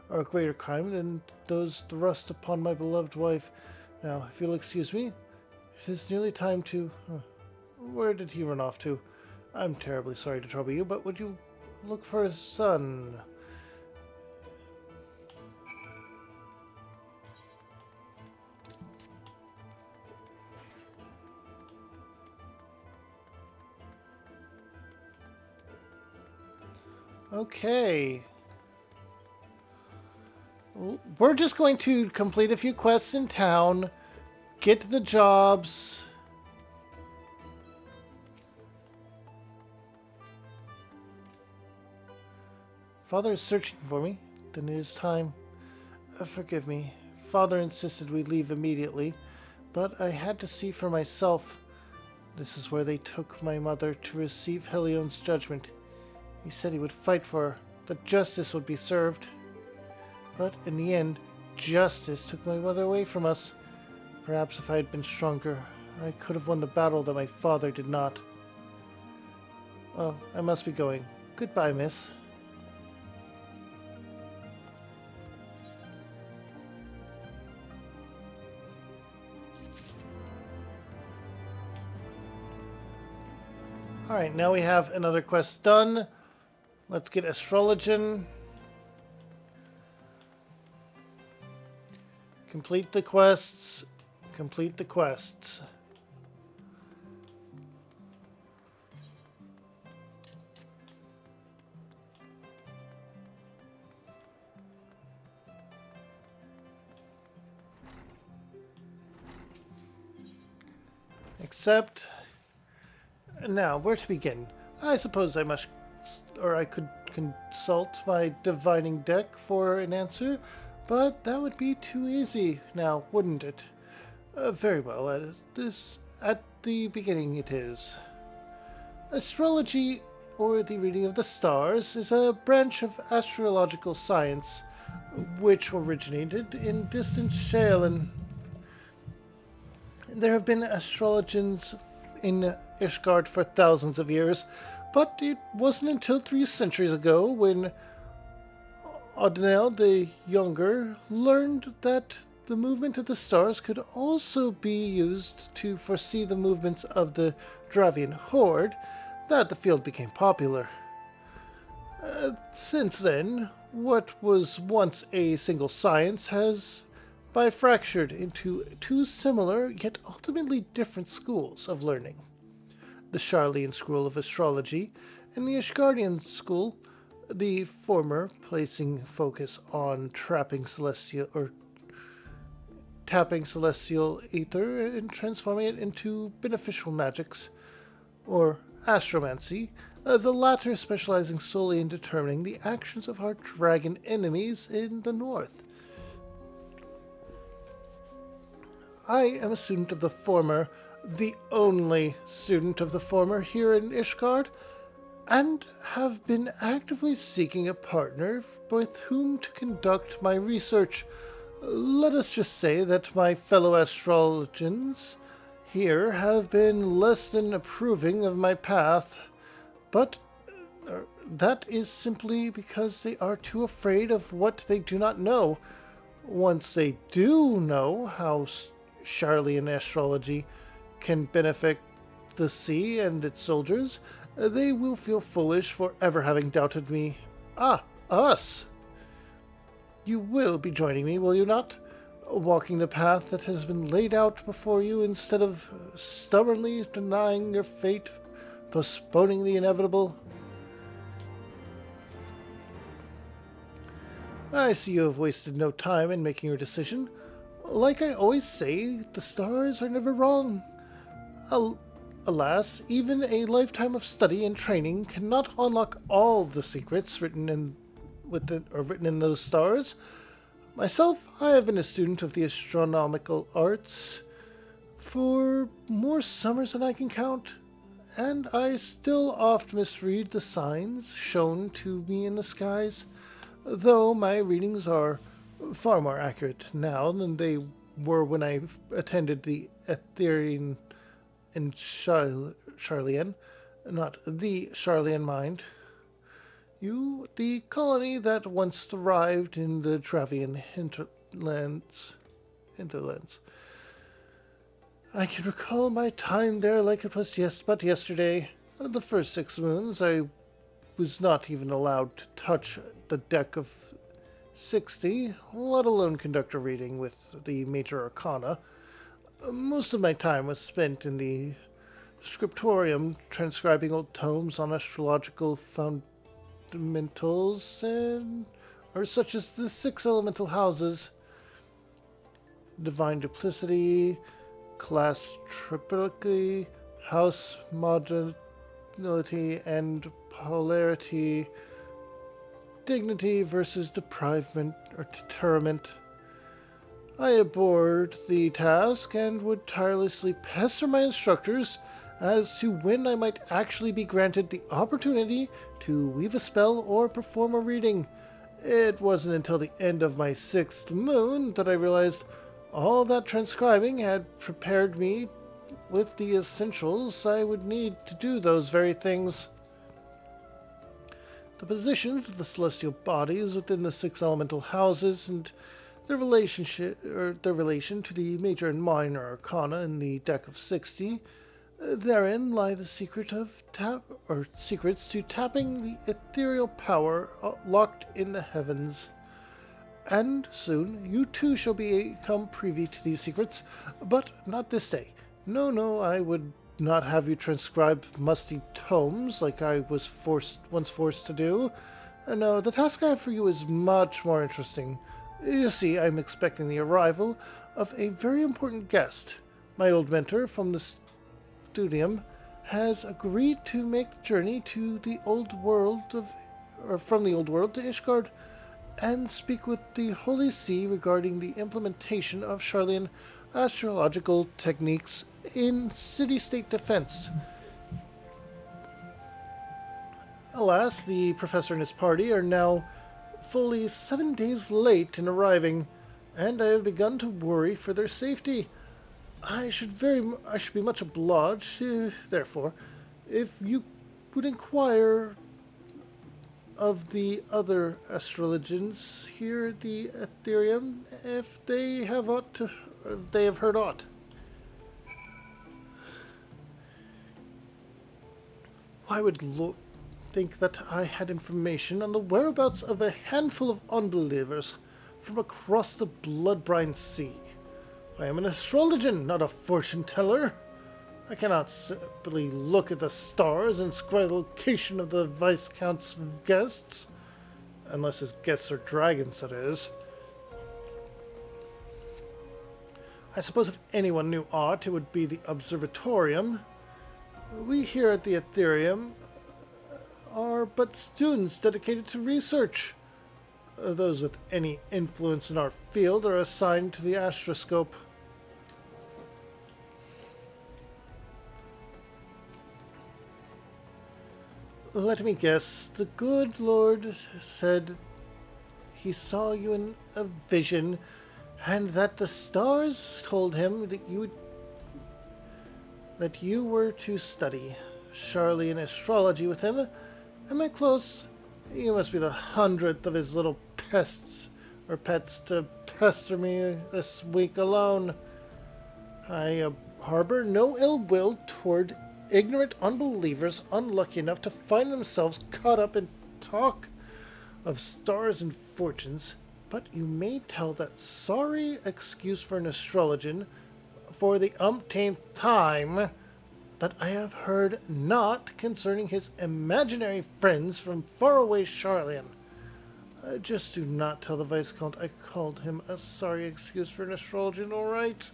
Speaker 1: or a greater crime than those thrust upon my beloved wife. Now, if you'll excuse me, it is nearly time to... where did he run off to? I'm terribly sorry to trouble you, but would you look for his son? Okay. We're just going to complete a few quests in town, get to the jobs. Father is searching for me. Then it is time. Forgive me. Father insisted we leave immediately, but I had to see for myself. This is where they took my mother to receive Helion's judgment. He said he would fight for her, that justice would be served. But in the end, justice took my mother away from us. Perhaps if I had been stronger, I could have won the battle that my father did not. Well, I must be going. Goodbye, miss. Alright, now we have another quest done. Let's get Astrologian. Complete the quests. Complete the quests. Accept. Now, where to begin? I suppose I must, or I could consult my divining deck for an answer, but that would be too easy now, wouldn't it? Very well, at the beginning it is. Astrology or the reading of the stars, is a branch of astrological science which originated in distant Shaolin. There have been astrologians in Ishgard for thousands of years, but it wasn't until 3 centuries ago when Odinel the Younger learned that the movement of the stars could also be used to foresee the movements of the Dravian horde that the field became popular. Since then, what was once a single science has bifractured into two similar yet ultimately different schools of learning. The Charlian School of Astrology and the Ishgardian School, the former placing focus on tapping celestial ether and transforming it into beneficial magics, or astromancy, the latter specializing solely in determining the actions of our dragon enemies in the north. I am a student of the former, the only student of the former here in Ishgard, and have been actively seeking a partner with whom to conduct my research. Let us just say that my fellow astrologians here have been less than approving of my path, but that is simply because they are too afraid of what they do not know. Once they do know how Charlian astrology can benefit the sea and its soldiers, they will feel foolish for ever having doubted me. Ah, us! You will be joining me, will you not? Walking the path that has been laid out before you instead of stubbornly denying your fate, postponing the inevitable. I see you have wasted no time in making your decision. Like I always say, the stars are never wrong. Alas, even a lifetime of study and training cannot unlock all the secrets written in those stars. Myself, I have been a student of the astronomical arts for more summers than I can count, and I still oft misread the signs shown to me in the skies, though my readings are far more accurate now than they were when I attended the Etherean in Charlian, not the Charlian mind. The colony that once thrived in the Dravian hinterlands. I can recall my time there like it was but yesterday. The first 6 moons, I was not even allowed to touch the deck of 60, let alone conduct a reading with the major arcana. Most of my time was spent in the scriptorium transcribing old tomes on astrological fundamentals such as the 6 elemental houses, divine duplicity, class triplicity, house modality and polarity, dignity versus deprivement or deterrent. I abhorred the task and would tirelessly pester my instructors as to when I might actually be granted the opportunity to weave a spell or perform a reading. It wasn't until the end of my 6th moon that I realized all that transcribing had prepared me with the essentials I would need to do those very things. The positions of the celestial bodies within the 6 elemental houses and their relation to the major and minor arcana in the deck of 60. Therein lie the secrets to tapping the ethereal power locked in the heavens. And soon you too shall become privy to these secrets, but not this day. No, I would not have you transcribe musty tomes like I was once forced to do. No, the task I have for you is much more interesting. You see, I'm expecting the arrival of a very important guest. My old mentor from the studium has agreed to make the journey to the old world from the old world to Ishgard and speak with the Holy See regarding the implementation of Charlian astrological techniques in city-state defense. Alas, the professor and his party are now fully 7 days late in arriving, and I have begun to worry for their safety. I should be much obliged, therefore, if you would inquire of the other astrologians here at the Ethereum if they have if they have heard aught. I would think that I had information on the whereabouts of a handful of unbelievers from across the blood-brine sea. I am an astrologian, not a fortune-teller. I cannot simply look at the stars and scry the location of the Viscount's guests. Unless his guests are dragons, that is. I suppose if anyone knew aught, it would be the Observatorium. We here at the Ethereum are but students dedicated to research. Those with any influence in our field are assigned to the astroscope. Let me guess, the good Lord said he saw you in a vision, and that the stars told him that you were to study Charlian astrology with him. Am I close? You must be the 100th of his little pets to pester me this week alone. I harbor no ill will toward ignorant unbelievers unlucky enough to find themselves caught up in talk of stars and fortunes, but you may tell that sorry excuse for an astrologian for the umpteenth time that I have heard naught concerning his imaginary friends from faraway Charlian. Just do not tell the Viscount I called him a sorry excuse for an astrologian, all right?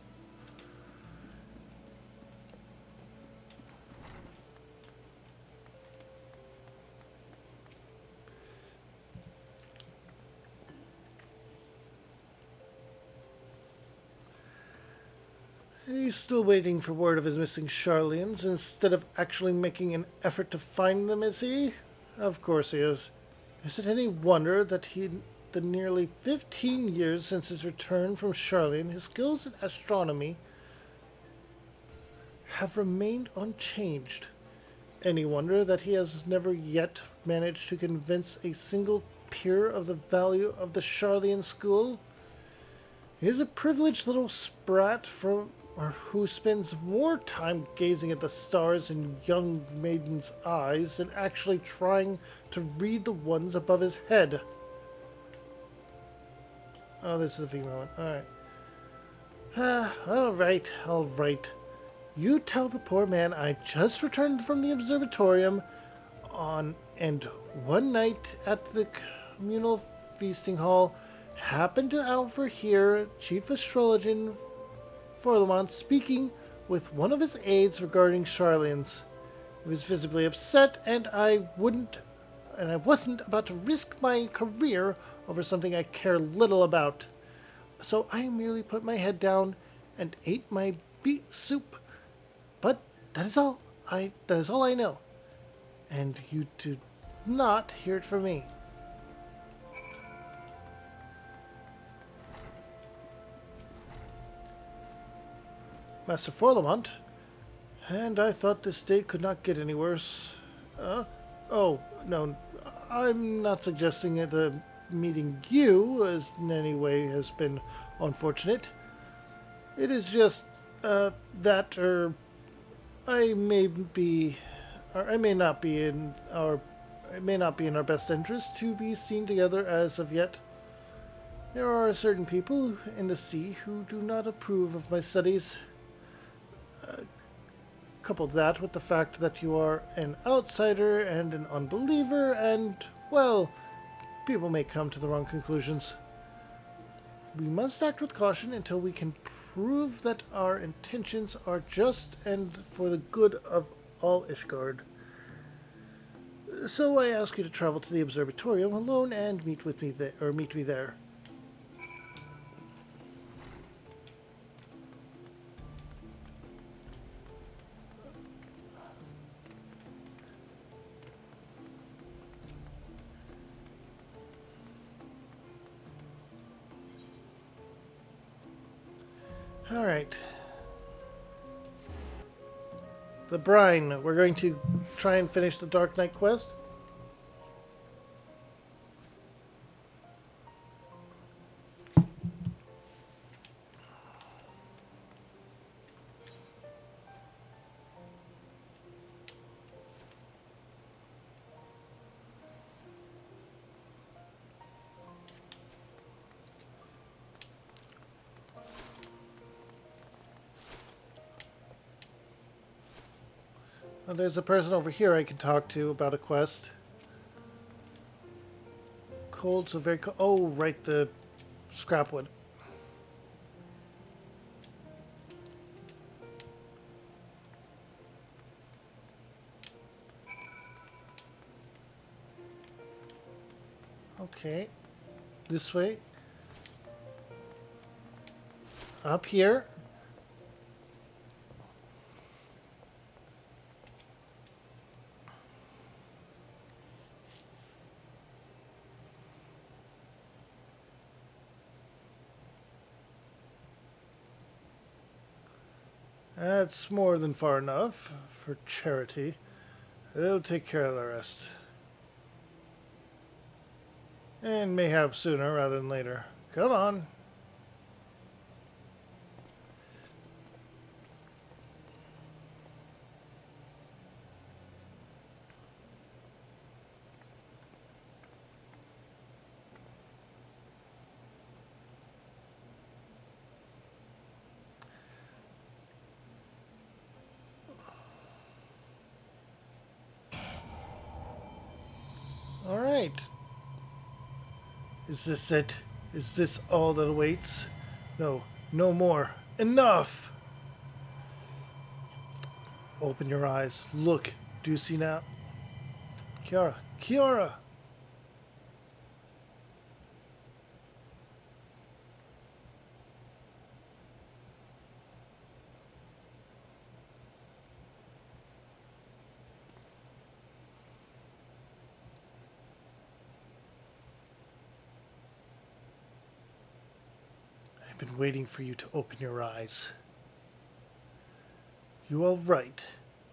Speaker 1: He's still waiting for word of his missing Charlians instead of actually making an effort to find them, is he? Of course he is. Is it any wonder that the nearly 15 years since his return from Charlian, his skills in astronomy have remained unchanged? Any wonder that he has never yet managed to convince a single peer of the value of the Charlian school? He is a privileged little sprat who spends more time gazing at the stars in young maidens' eyes than actually trying to read the ones above his head. Oh, this is a female one. Alright. All right. You tell the poor man I just returned from the observatorium and one night at the communal feasting hall happened to overhear Chief Astrologian Forlamont speaking with one of his aides regarding Charlians. He was visibly upset, and I wasn't about to risk my career over something I care little about. So I merely put my head down and ate my beet soup. But that is all I know. And you do not hear it from me. Master Forlamont, and I thought this day could not get any worse. Oh, no, I'm not suggesting that meeting you as in any way has been unfortunate. It is just, I may be, or I may not be in our, it may not be in our best interest to be seen together as of yet. There are certain people in the sea who do not approve of my studies. Couple that with the fact that you are an outsider and an unbeliever, and, well, people may come to the wrong conclusions. We must act with caution until we can prove that our intentions are just and for the good of all Ishgard. So I ask you to travel to the observatorium alone and meet me there. Alright. The Brine. We're going to try and finish the Dark Knight quest. Well, there's a person over here I can talk to about a quest. Cold, so very cold. Oh, right, the scrapwood. Okay. This way. Up here. That's more than far enough for charity. They'll take care of the rest. And may have sooner rather than later. Come on. All right. Is this it? Is this all that awaits? No, no more. Enough! Open your eyes. Look. Do you see now? Kiara. Kiara! I've been waiting for you to open your eyes. You all right?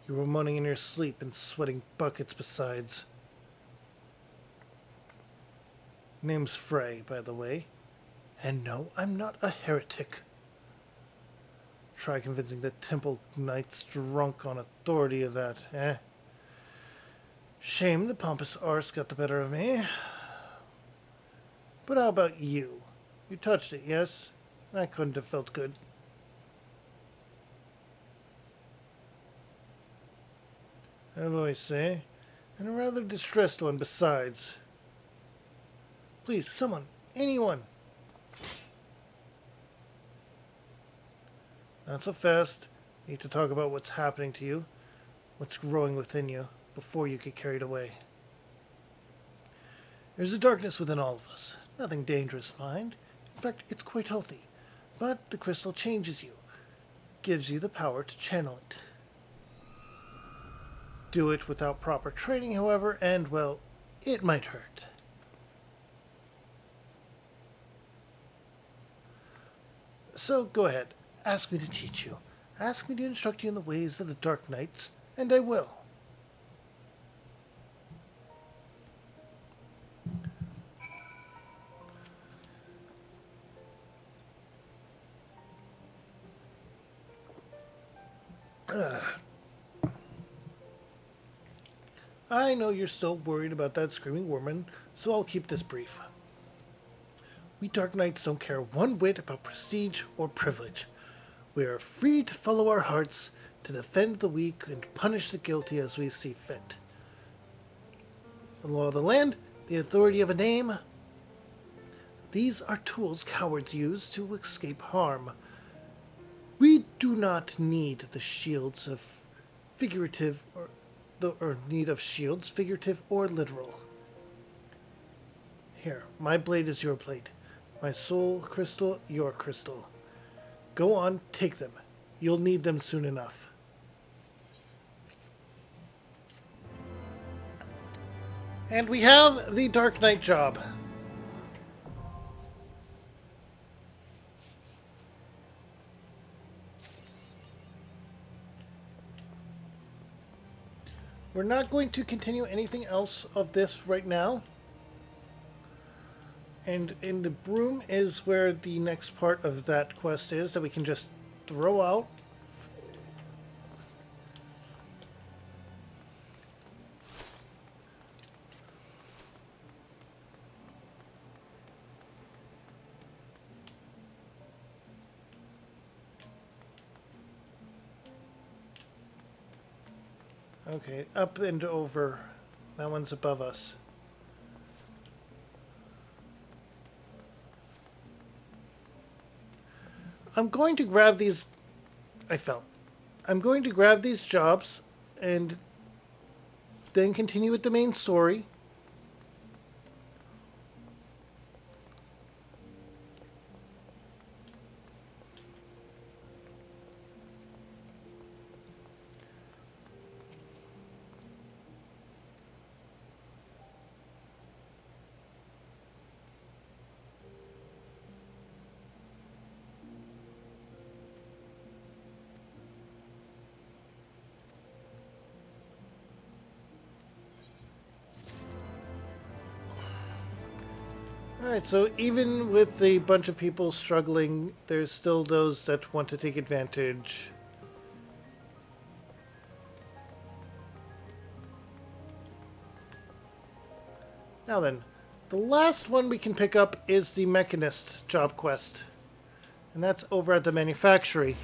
Speaker 1: You were moaning in your sleep and sweating buckets besides. Name's Frey, by the way. And no, I'm not a heretic. Try convincing the Temple Knights drunk on authority of that, eh? Shame the pompous arse got the better of me. But how about you? You touched it, yes? That couldn't have felt good. A voice, eh? And a rather distressed one besides. Please, someone, anyone. Not so fast. Need to talk about what's happening to you, what's growing within you, before you get carried away. There's a darkness within all of us. Nothing dangerous, mind. In fact, it's quite healthy. But the crystal changes you, gives you the power to channel it. Do it without proper training, however, and, well, it might hurt. So go ahead, ask me to teach you. Ask me to instruct you in the ways of the Dark Knights, and I will. I know you're still worried about that screaming woman, so I'll keep this brief. We Dark Knights don't care one whit about prestige or privilege. We are free to follow our hearts, to defend the weak and punish the guilty as we see fit. The law of the land, the authority of a name. These are tools cowards use to escape harm. We do not need the shields of figurative or need of shields, figurative or literal. Here, my blade is your blade. My soul crystal, your crystal. Go on, take them. You'll need them soon enough. And we have the Dark Knight job. we're not going to continue anything else of this right now. And in the broom is where the next part of that quest is that we can just throw out. Okay, up and over. That one's above us. I'm going to grab these. I fell. I'm going to grab these jobs and then continue with the main story. Alright, so even with a bunch of people struggling, there's still those that want to take advantage. Now then, the last one we can pick up is the Mechanist job quest. And that's over at the manufactory.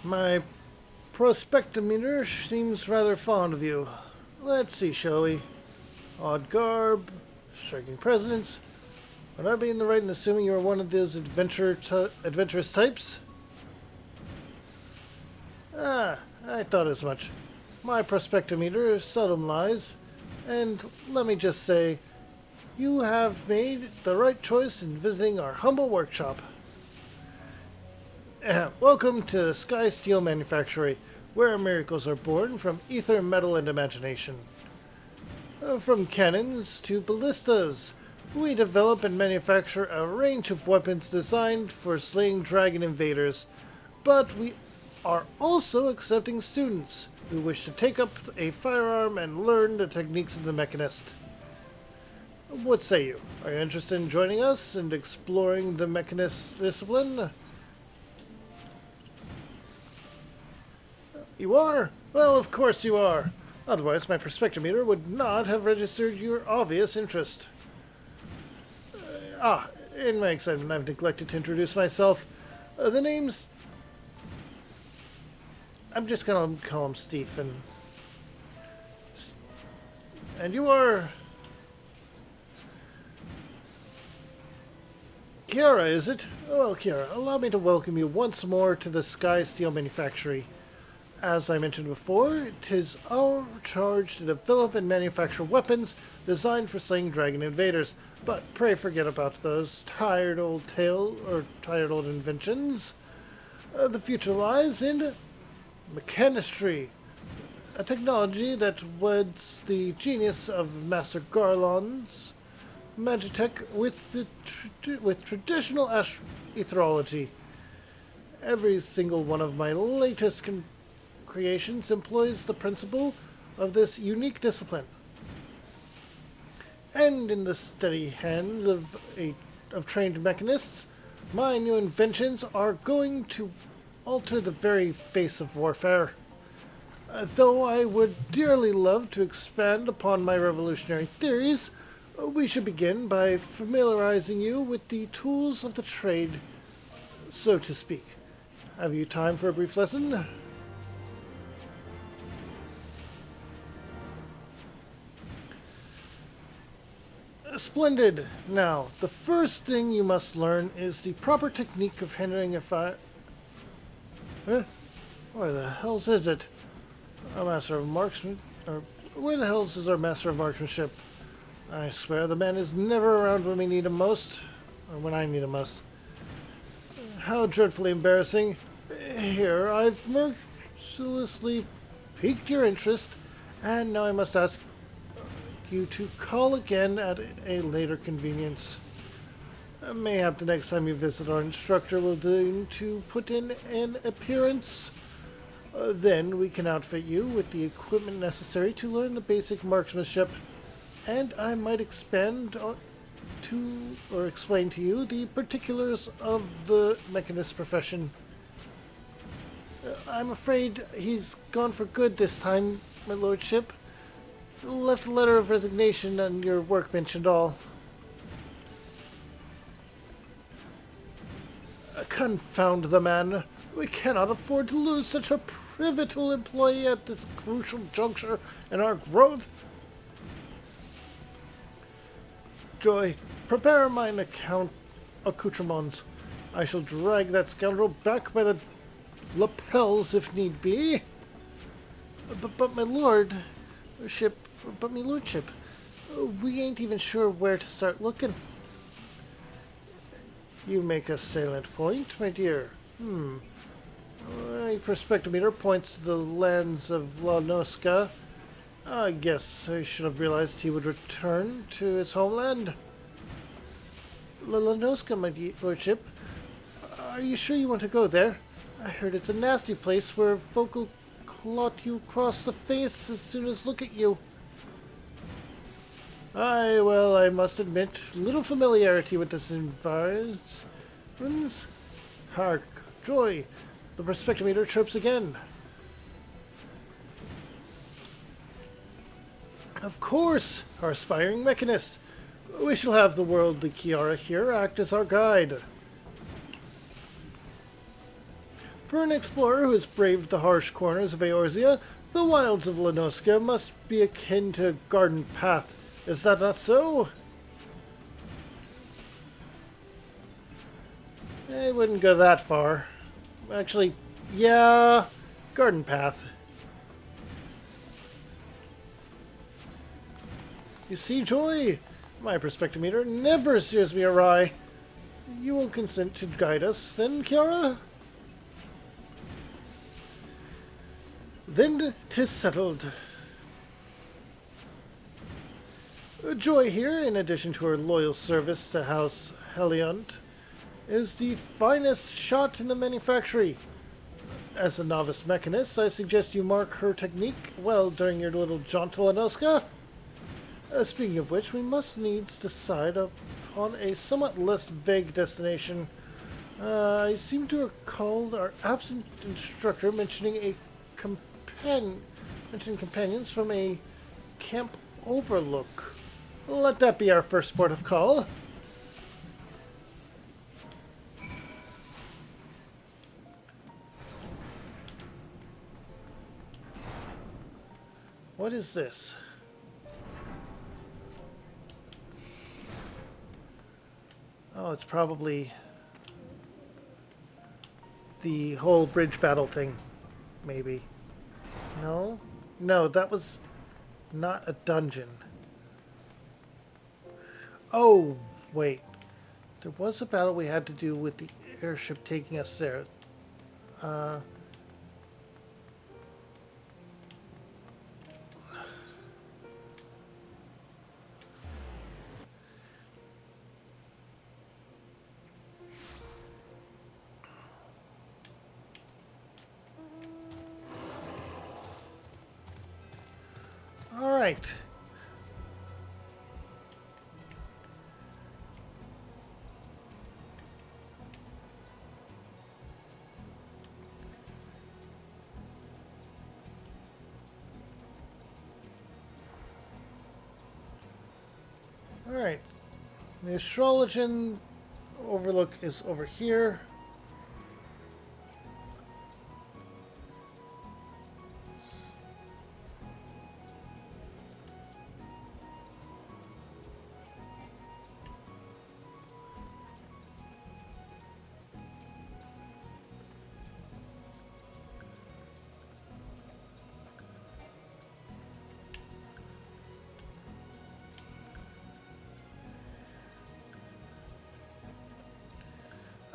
Speaker 1: My prospectometer seems rather fond of you. Let's see, shall we? Odd garb, striking presence. Would I be in the right in assuming you are one of those adventurous types? Ah, I thought as much. My prospectometer seldom lies, and let me just say, you have made the right choice in visiting our humble workshop. Welcome to Sky Steel Manufactory, where miracles are born from ether, metal, and imagination. From cannons to ballistas, we develop and manufacture a range of weapons designed for slaying dragon invaders, but we are also accepting students who wish to take up a firearm and learn the techniques of the Mechanist. What say you? Are you interested in joining us and exploring the Mechanist discipline? You are? Well, of course you are. Otherwise, my prospectometer would not have registered your obvious interest. In my excitement, I've neglected to introduce myself. The name's... I'm just gonna call him Stephen. And you are... Kiara, is it? Well, Kiara, allow me to welcome you once more to the Sky Steel Manufactory. As I mentioned before, 'tis our charge to develop and manufacture weapons designed for slaying dragon invaders. But pray forget about those tired old inventions. The future lies in mechanistry, a technology that weds the genius of Master Garlon's Magitech with traditional etherology. Every single one of my latest creations employs the principle of this unique discipline. And in the steady hands of trained mechanists, my new inventions are going to alter the very face of warfare. Though I would dearly love to expand upon my revolutionary theories, we should begin by familiarizing you with the tools of the trade, so to speak. Have you time for a brief lesson? Splendid. Now, the first thing you must learn is the proper technique of handling a fire. Where the hells is it? Our master of marksman... where the hells is our master of marksmanship? I swear the man is never around when we need him most. Or when I need him most. How dreadfully embarrassing. Here, I've mercilessly piqued your interest, and now I must ask you to call again at a later convenience. Mayhap the next time you visit our instructor will deign to put in an appearance. Then we can outfit you with the equipment necessary to learn the basic marksmanship, and I might expand or explain to you the particulars of the mechanist profession. I'm afraid he's gone for good this time, my lordship. Left a letter of resignation on your workbench and all. Confound the man. We cannot afford to lose such a pivotal employee at this crucial juncture in our growth. Joy, prepare mine accoutrements. I shall drag that scoundrel back by the lapels if need be. But my lordship, we ain't even sure where to start looking. You make a salient point, my dear. My perspectometer points to the lands of Lanoska. I guess I should have realized he would return to his homeland. Lanoska, my lordship. Are you sure you want to go there? I heard it's a nasty place where folk will clot you across the face as soon as look at you. Well, I must admit, little familiarity with this environs. Hark, Joy, the perspectometer chirps again. Of course, our aspiring mechanist. We shall have the worldly Kiara here act as our guide. For an explorer who has braved the harsh corners of Eorzea, the wilds of Lanoska must be akin to a garden path. Is that not so? I wouldn't go that far. Actually, yeah, garden path. You see, Joy, my perspectometer never steers me awry. You won't consent to guide us, then, Kiara? Then 'tis settled. Joy here, in addition to her loyal service to House Heliont, is the finest shot in the manufactory. As a novice mechanist, I suggest you mark her technique well during your little jaunt to Lanoska. Speaking of which, we must needs decide upon a somewhat less vague destination. I seem to recall our absent instructor mentioning companions from a camp overlook. Let that be our first port of call. What is this? Oh, it's probably the whole bridge battle thing, maybe. No? No, that was not a dungeon. Oh, wait. There was a battle we had to do with the airship taking us there. All right. Alright, the Astrologian overlook is over here.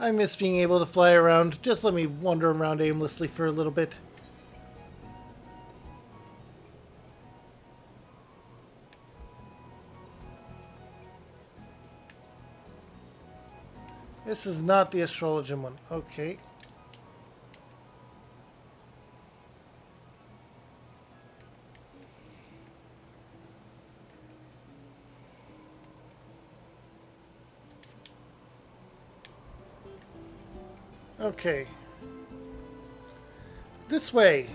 Speaker 1: I miss being able to fly around. Just let me wander around aimlessly for a little bit. This is not the astrologian one. Okay. Okay. This way.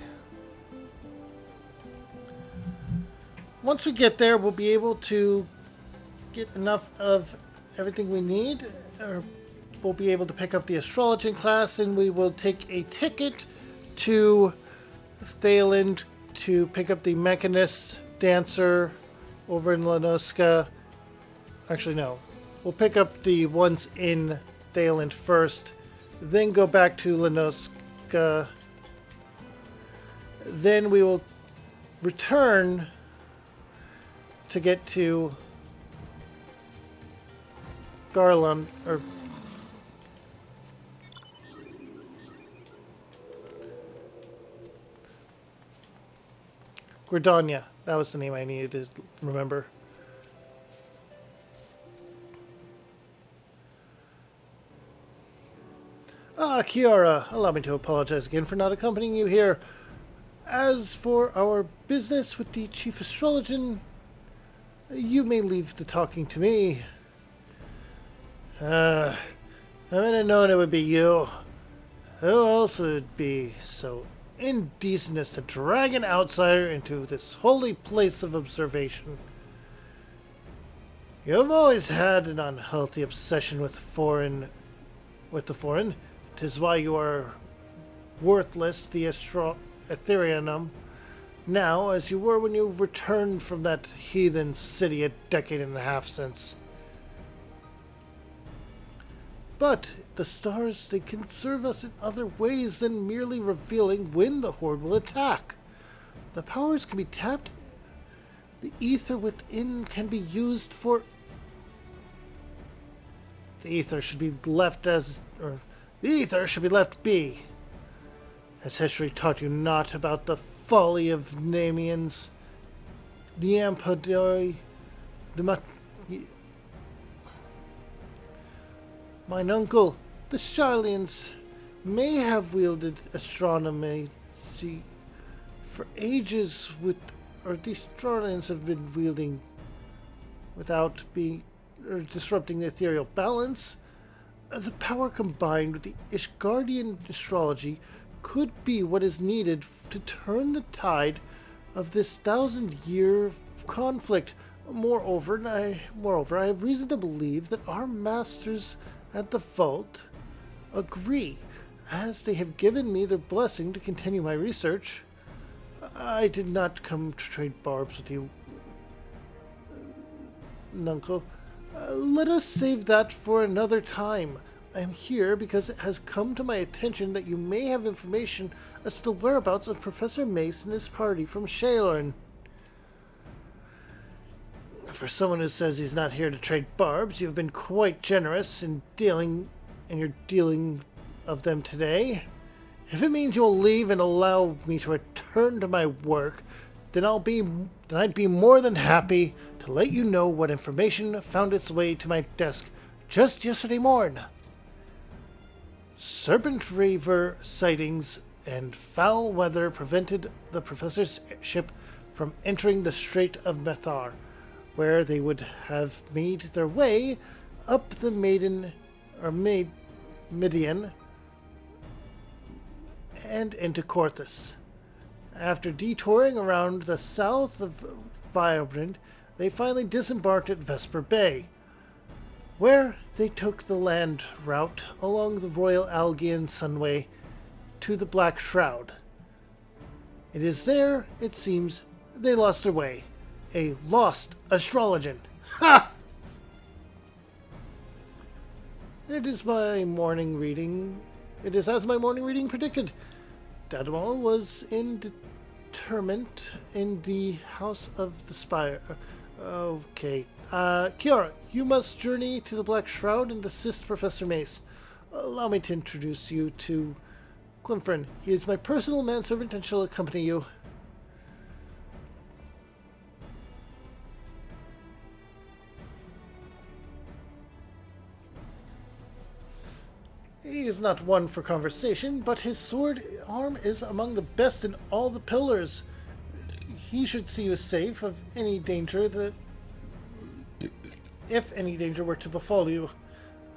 Speaker 1: Once we get there, we'll be able to get enough of everything we need. Or we'll be able to pick up the astrologian class, and we will take a ticket to Thailand to pick up the mechanist dancer over in Lanoska. Actually, no. We'll pick up the ones in Thailand first, then go back to Lanoska. Then we will return to get to Garland, or Gridania. That was the name I needed to remember. Ah, Kiara, allow me to apologize again for not accompanying you here. As for our business with the chief astrologian, you may leave the talking to me. I might have known it would be you. Who else would be so indecent as to drag an outsider into this holy place of observation? You have always had an unhealthy obsession with the foreign. 'Tis why you are worthless, the Ethereanum, now as you were when you returned from that heathen city a decade and a half since. But the stars, they can serve us in other ways than merely revealing when the Horde will attack. The powers can be tapped. The ether within can be used for... The ether should be left be. Has history taught you not about the folly of Namians? The Amphodoi, mine uncle, the Charlians, may have wielded astronomy for ages or the Charlians have been wielding without disrupting the ethereal balance. The power combined with the Ishgardian astrology could be what is needed to turn the tide of this 1,000-year conflict. Moreover, I have reason to believe that our masters at the vault agree, as they have given me their blessing to continue my research. I did not come to trade barbs with you, Nuncle. Let us save that for another time. I am here because it has come to my attention that you may have information as to the whereabouts of Professor Mace and his party from Shaelorn. For someone who says he's not here to trade barbs, you've been quite generous in your dealing of them today. If it means you'll leave and allow me to return to my work, then I'd be more than happy to let you know what information found its way to my desk just yesterday morn. Serpent Reaver sightings and foul weather prevented the professor's ship from entering the Strait of Methar, where they would have made their way up the Midian and into Korthus. After detouring around the south of Vibrant, they finally disembarked at Vesper Bay, where they took the land route along the Royal Algian Sunway to the Black Shroud. It is there, it seems, they lost their way. A lost astrologian. Ha! It is as my morning reading predicted. Dadamal was interment in the House of the Spire. Okay. Kiara, you must journey to the Black Shroud and assist Professor Mace. Allow me to introduce you to Gwynfrin. He is my personal manservant and shall accompany you. He is not one for conversation, but his sword arm is among the best in all the pillars. He should see you safe of any danger that, if any danger were to befall you.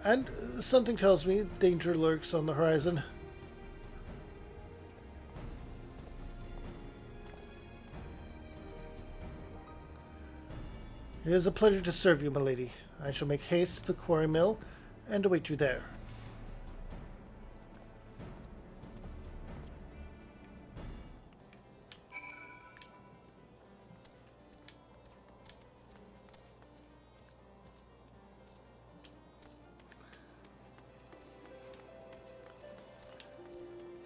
Speaker 1: And something tells me danger lurks on the horizon. It is a pleasure to serve you, my lady. I shall make haste to the quarry mill and await you there.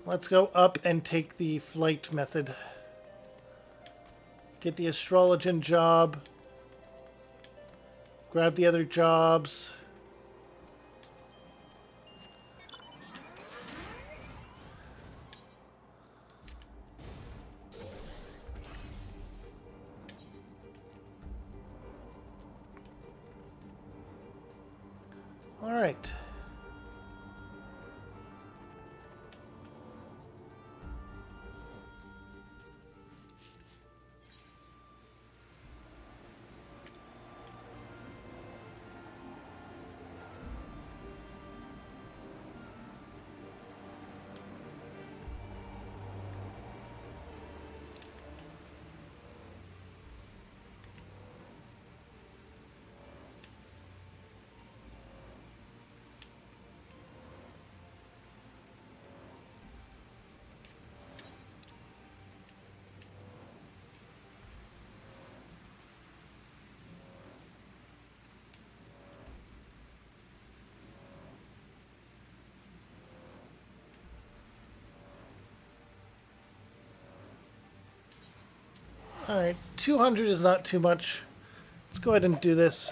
Speaker 1: Let's go up and take the flight method. Get the astrologian job. Grab the other jobs. All right. Alright, 200 is not too much. Let's go ahead and do this.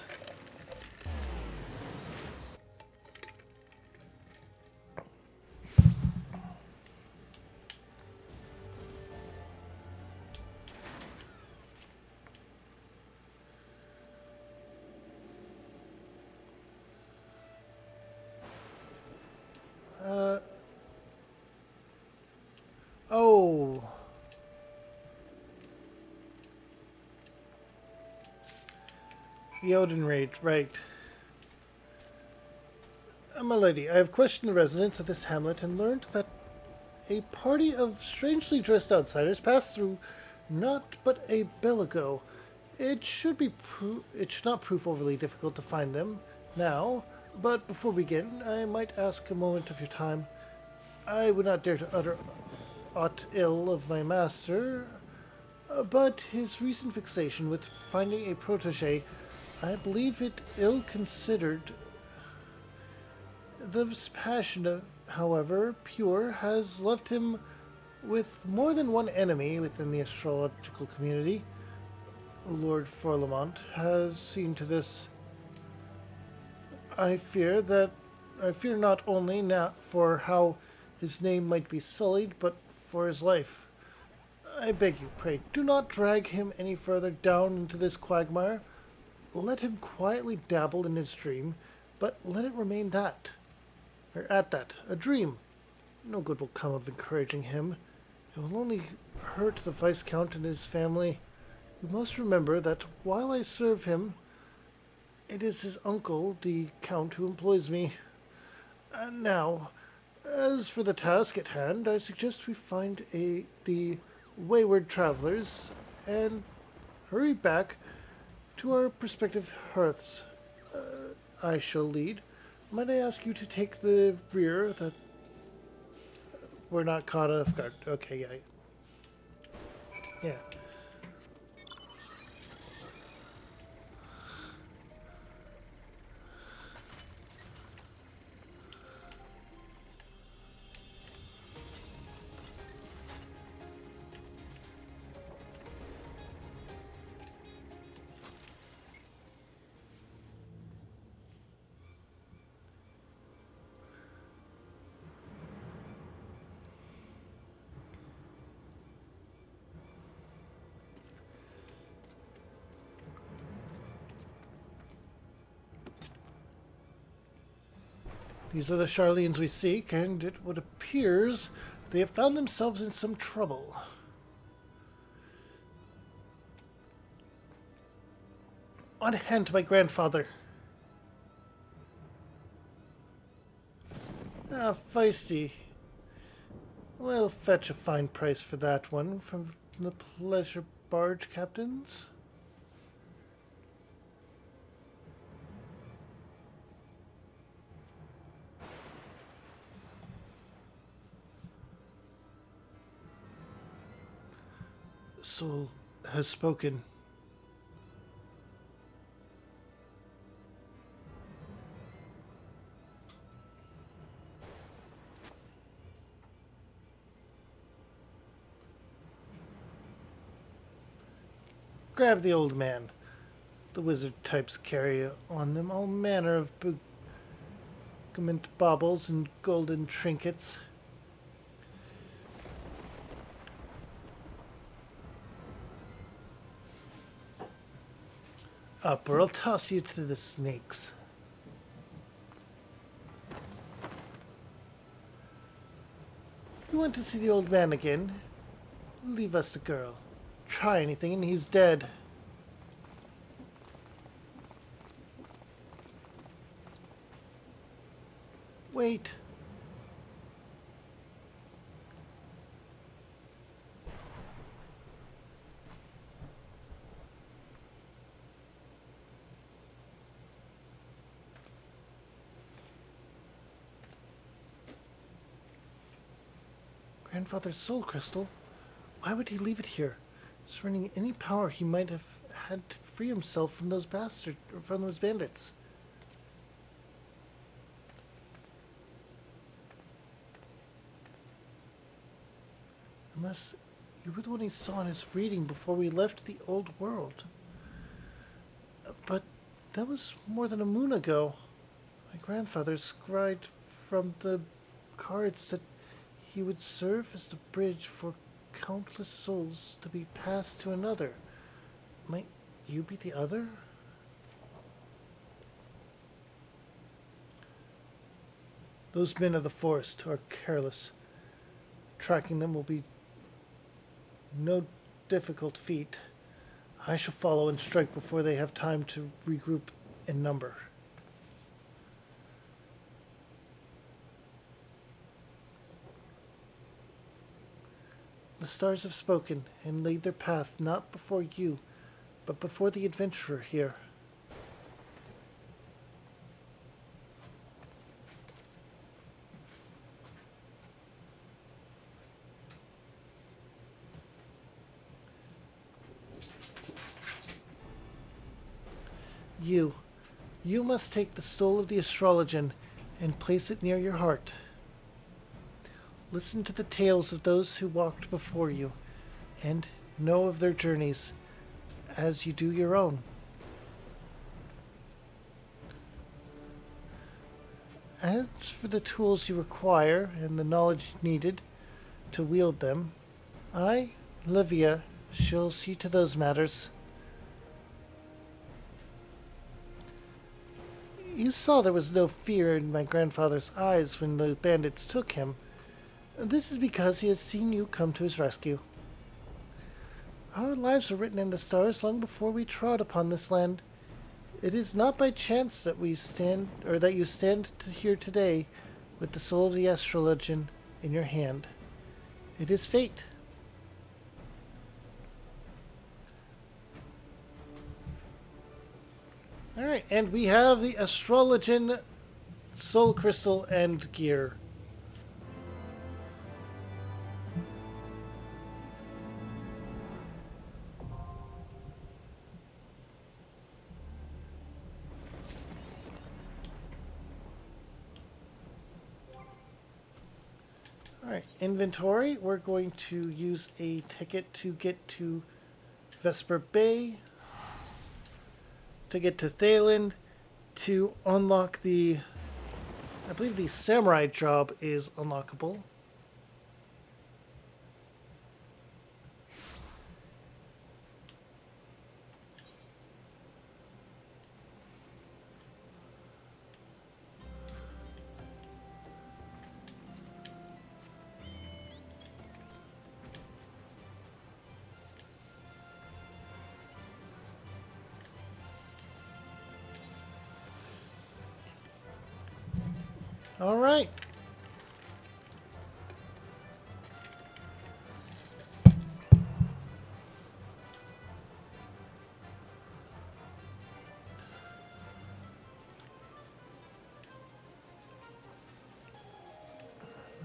Speaker 1: Oh. The Odin Rage, right. My lady, I have questioned the residents of this hamlet and learned that a party of strangely dressed outsiders passed through not but a bell ago. It should not prove overly difficult to find them now, but before we begin, I might ask a moment of your time. I would not dare to utter aught ill of my master, but his recent fixation with finding a protege, I believe it ill-considered. This passion, however pure, has left him with more than one enemy within the astrological community. Lord Forlamont has seen to this. I fear not only now for how his name might be sullied, but for his life. I beg you, pray, do not drag him any further down into this quagmire. Let him quietly dabble in his dream, but let it remain that. Or at that, a dream. No good will come of encouraging him. It will only hurt the Viscount and his family. You must remember that while I serve him, it is his uncle, the Count, who employs me. And now, as for the task at hand, I suggest we find the wayward travelers and hurry back to our prospective hearths. I shall lead. Might I ask you to take the rear, that we're not caught off guard? Okay, yeah. These are the Charlenes we seek, and it would appears they have found themselves in some trouble. On hand to my grandfather. Ah, feisty. We'll fetch a fine price for that one from the pleasure barge captains. Soul has spoken. Grab the old man. The wizard types carry on them all manner of begament baubles and golden trinkets. Up, or I'll toss you to the snakes. You want to see the old man again? Leave us the girl. Try anything and he's dead. Wait. Grandfather's soul crystal? Why would he leave it here? Surrendering any power he might have had to free himself from those bastards, or from those bandits. Unless you were the one he saw in his reading before we left the old world. But that was more than a moon ago. My grandfather scried from the cards that he would serve as the bridge for countless souls to be passed to another. Might you be the other? Those men of the forest are careless. Tracking them will be no difficult feat. I shall follow and strike before they have time to regroup in number. The stars have spoken and laid their path not before you, but before the adventurer here. You must take the soul of the astrologian and place it near your heart. Listen to the tales of those who walked before you, and know of their journeys as you do your own. As for the tools you require and the knowledge needed to wield them, I, Livia, shall see to those matters. You saw there was no fear in my grandfather's eyes when the bandits took him. This is because he has seen you come to his rescue. Our lives were written in the stars long before we trod upon this land. It is not by chance that we stand, or that you stand here today with the soul of the astrologian in your hand. It is fate. Alright, and we have the astrologian soul crystal and gear. Alright, inventory. We're going to use a ticket to get to Vesper Bay, to get to Thailand, to unlock the... I believe the samurai job is unlockable. All right.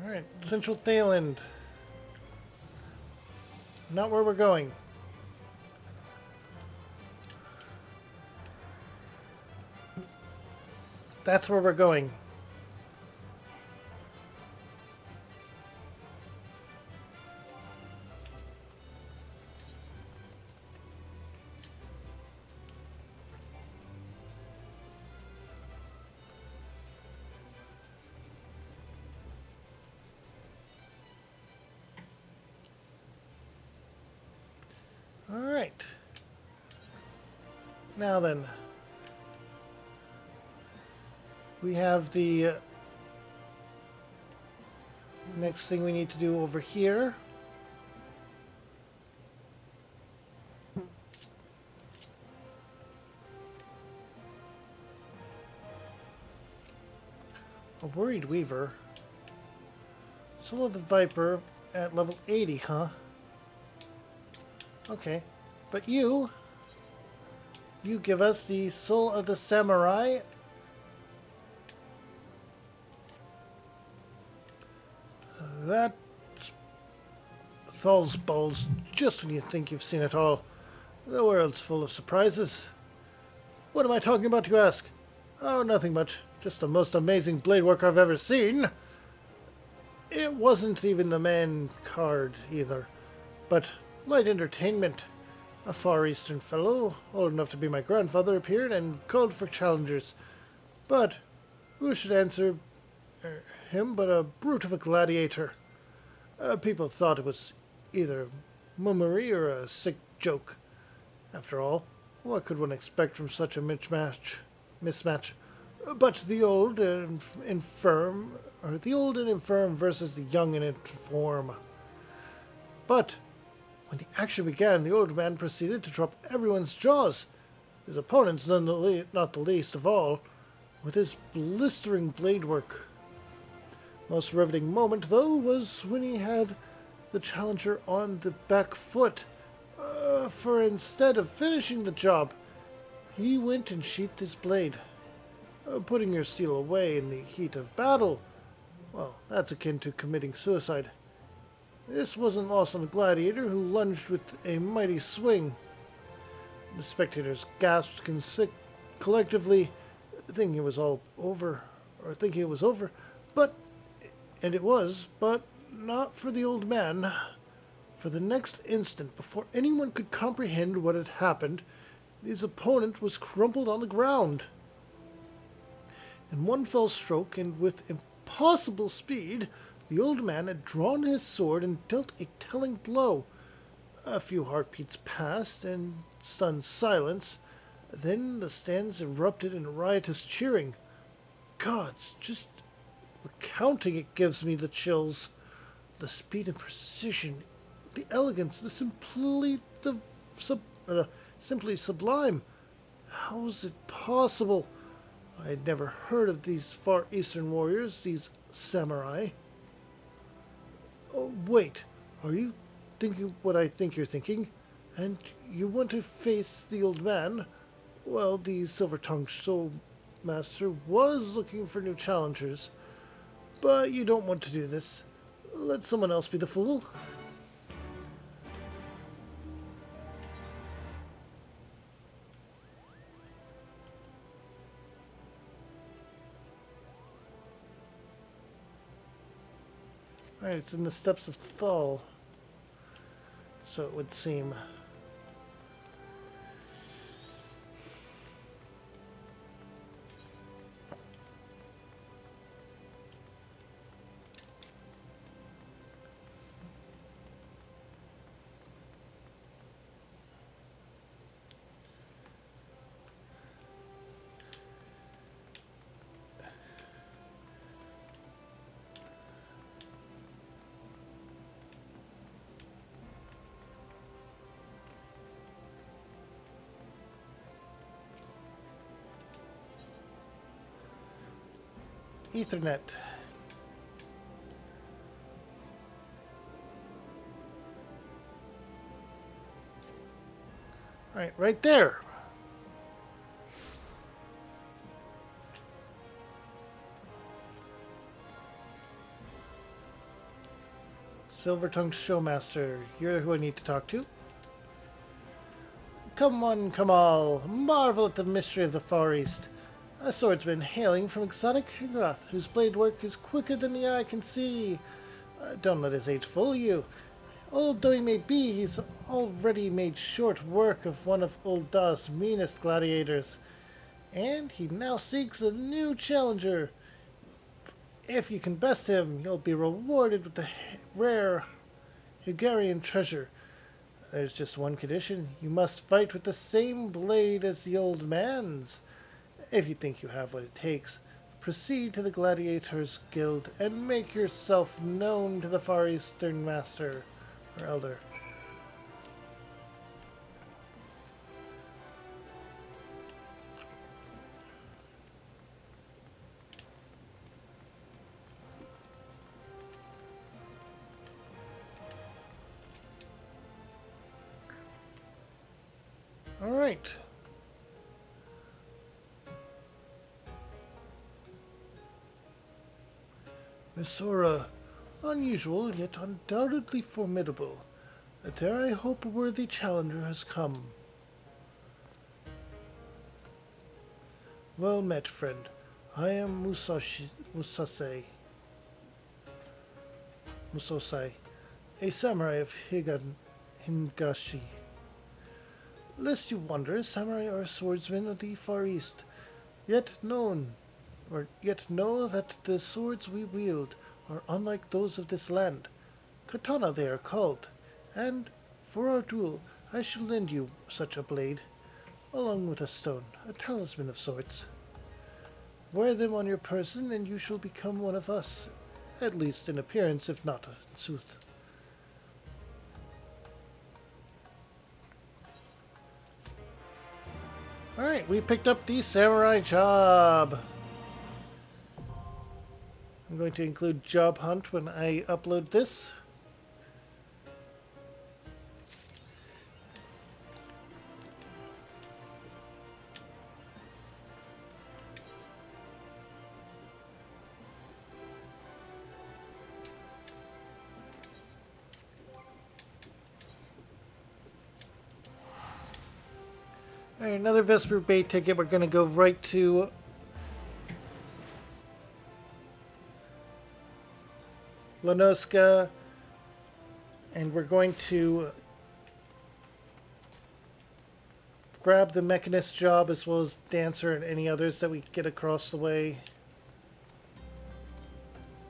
Speaker 1: All right, Central Thailand. Not where we're going. That's where we're going. All right. Now then, we have the next thing we need to do over here. A worried weaver. Soul of the Viper at level 80, huh? Okay. But you give us the Soul of the Samurai. That thalls balls just when you think you've seen it all. The world's full of surprises. What am I talking about, you ask? Oh, nothing much. Just the most amazing blade work I've ever seen. It wasn't even the man card either, but light entertainment. A Far Eastern fellow, old enough to be my grandfather, appeared and called for challengers. But who should answer him but a brute of a gladiator? People thought it was either mummery or a sick joke. After all, what could one expect from such a mismatch? But the old and infirm versus the young and infirm. But when the action began, the old man proceeded to drop everyone's jaws. His opponents, not the least of all, with his blistering blade work. Most riveting moment, though, was when he had the challenger on the back foot. For instead of finishing the job, he went and sheathed his blade. Putting your steel away in the heat of battle, well, that's akin to committing suicide. This wasn't lost on the gladiator, who lunged with a mighty swing. The spectators gasped collectively, thinking it was over, and it was, but not for the old man. For the next instant, before anyone could comprehend what had happened, his opponent was crumpled on the ground. In one fell stroke, and with impossible speed, the old man had drawn his sword and dealt a telling blow. A few heartbeats passed, and stunned silence. Then the stands erupted in riotous cheering. Gods, just recounting it gives me the chills. The speed and precision, the elegance, simply sublime. How is it possible? I had never heard of these Far Eastern warriors, these samurai. Oh, wait, are you thinking what I think you're thinking? And you want to face the old man? Well, the silver-tongued soul master was looking for new challengers. But you don't want to do this. Let someone else be the fool. Alright, it's in the steps of Thal. So it would seem. Ethernet. Alright, right there. Silver-tongued showmaster, you're who I need to talk to. Come one, come all, marvel at the mystery of the Far East. A swordsman hailing from exotic Higrath, whose blade work is quicker than the eye can see. Don't let his age fool you. Old though he may be, he's already made short work of one of Ul'dah's meanest gladiators. And he now seeks a new challenger. If you can best him, you'll be rewarded with the rare Hungarian treasure. There's just one condition. You must fight with the same blade as the old man's. If you think you have what it takes, proceed to the Gladiators Guild and make yourself known to the Far Eastern Master or Elder. All right. Misora, unusual yet undoubtedly formidable. Dare I hope a worthy challenger has come. Well met, friend. I am Musosai, a samurai of Hingashi. Lest you wonder, samurai are swordsmen of the Far East, yet know that the swords we wield are unlike those of this land. Katana they are called, and for our duel I shall lend you such a blade, along with a stone, a talisman of sorts. Wear them on your person and you shall become one of us, at least in appearance, if not in sooth. Alright, we picked up the samurai job. I'm going to include Job Hunt when I upload this. Alright, another Vesper Bay ticket. We're going to go right to Lanoska, and we're going to grab the Mechanist job as well as Dancer and any others that we get across the way.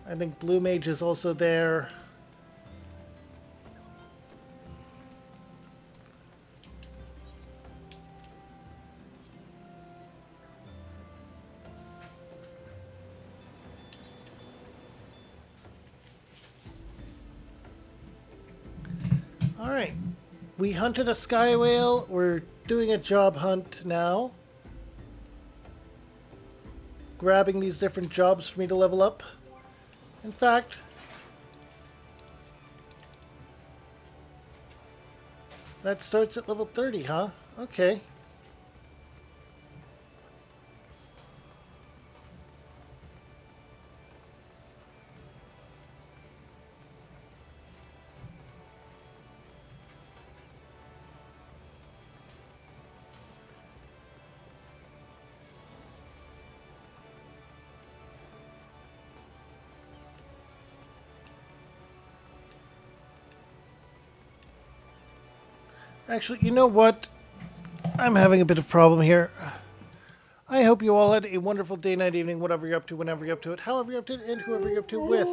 Speaker 1: I think Blue Mage is also there. Alright, we hunted a sky whale. We're doing a job hunt now. Grabbing these different jobs for me to level up. In fact, that starts at level 30, huh? Okay. Actually, you know what? I'm having a bit of problem here. I hope you all had a wonderful day, night, evening, whatever you're up to, whenever you're up to it, however you're up to it, and whoever you're up to with.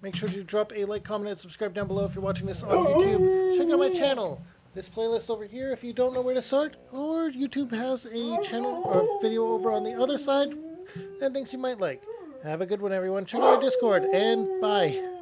Speaker 1: Make sure to drop a like, comment, and subscribe down below if you're watching this on YouTube. Check out my channel. This playlist over here if you don't know where to start, or YouTube has a channel or video over on the other side and things you might like. Have a good one, everyone. Check out my Discord, and bye.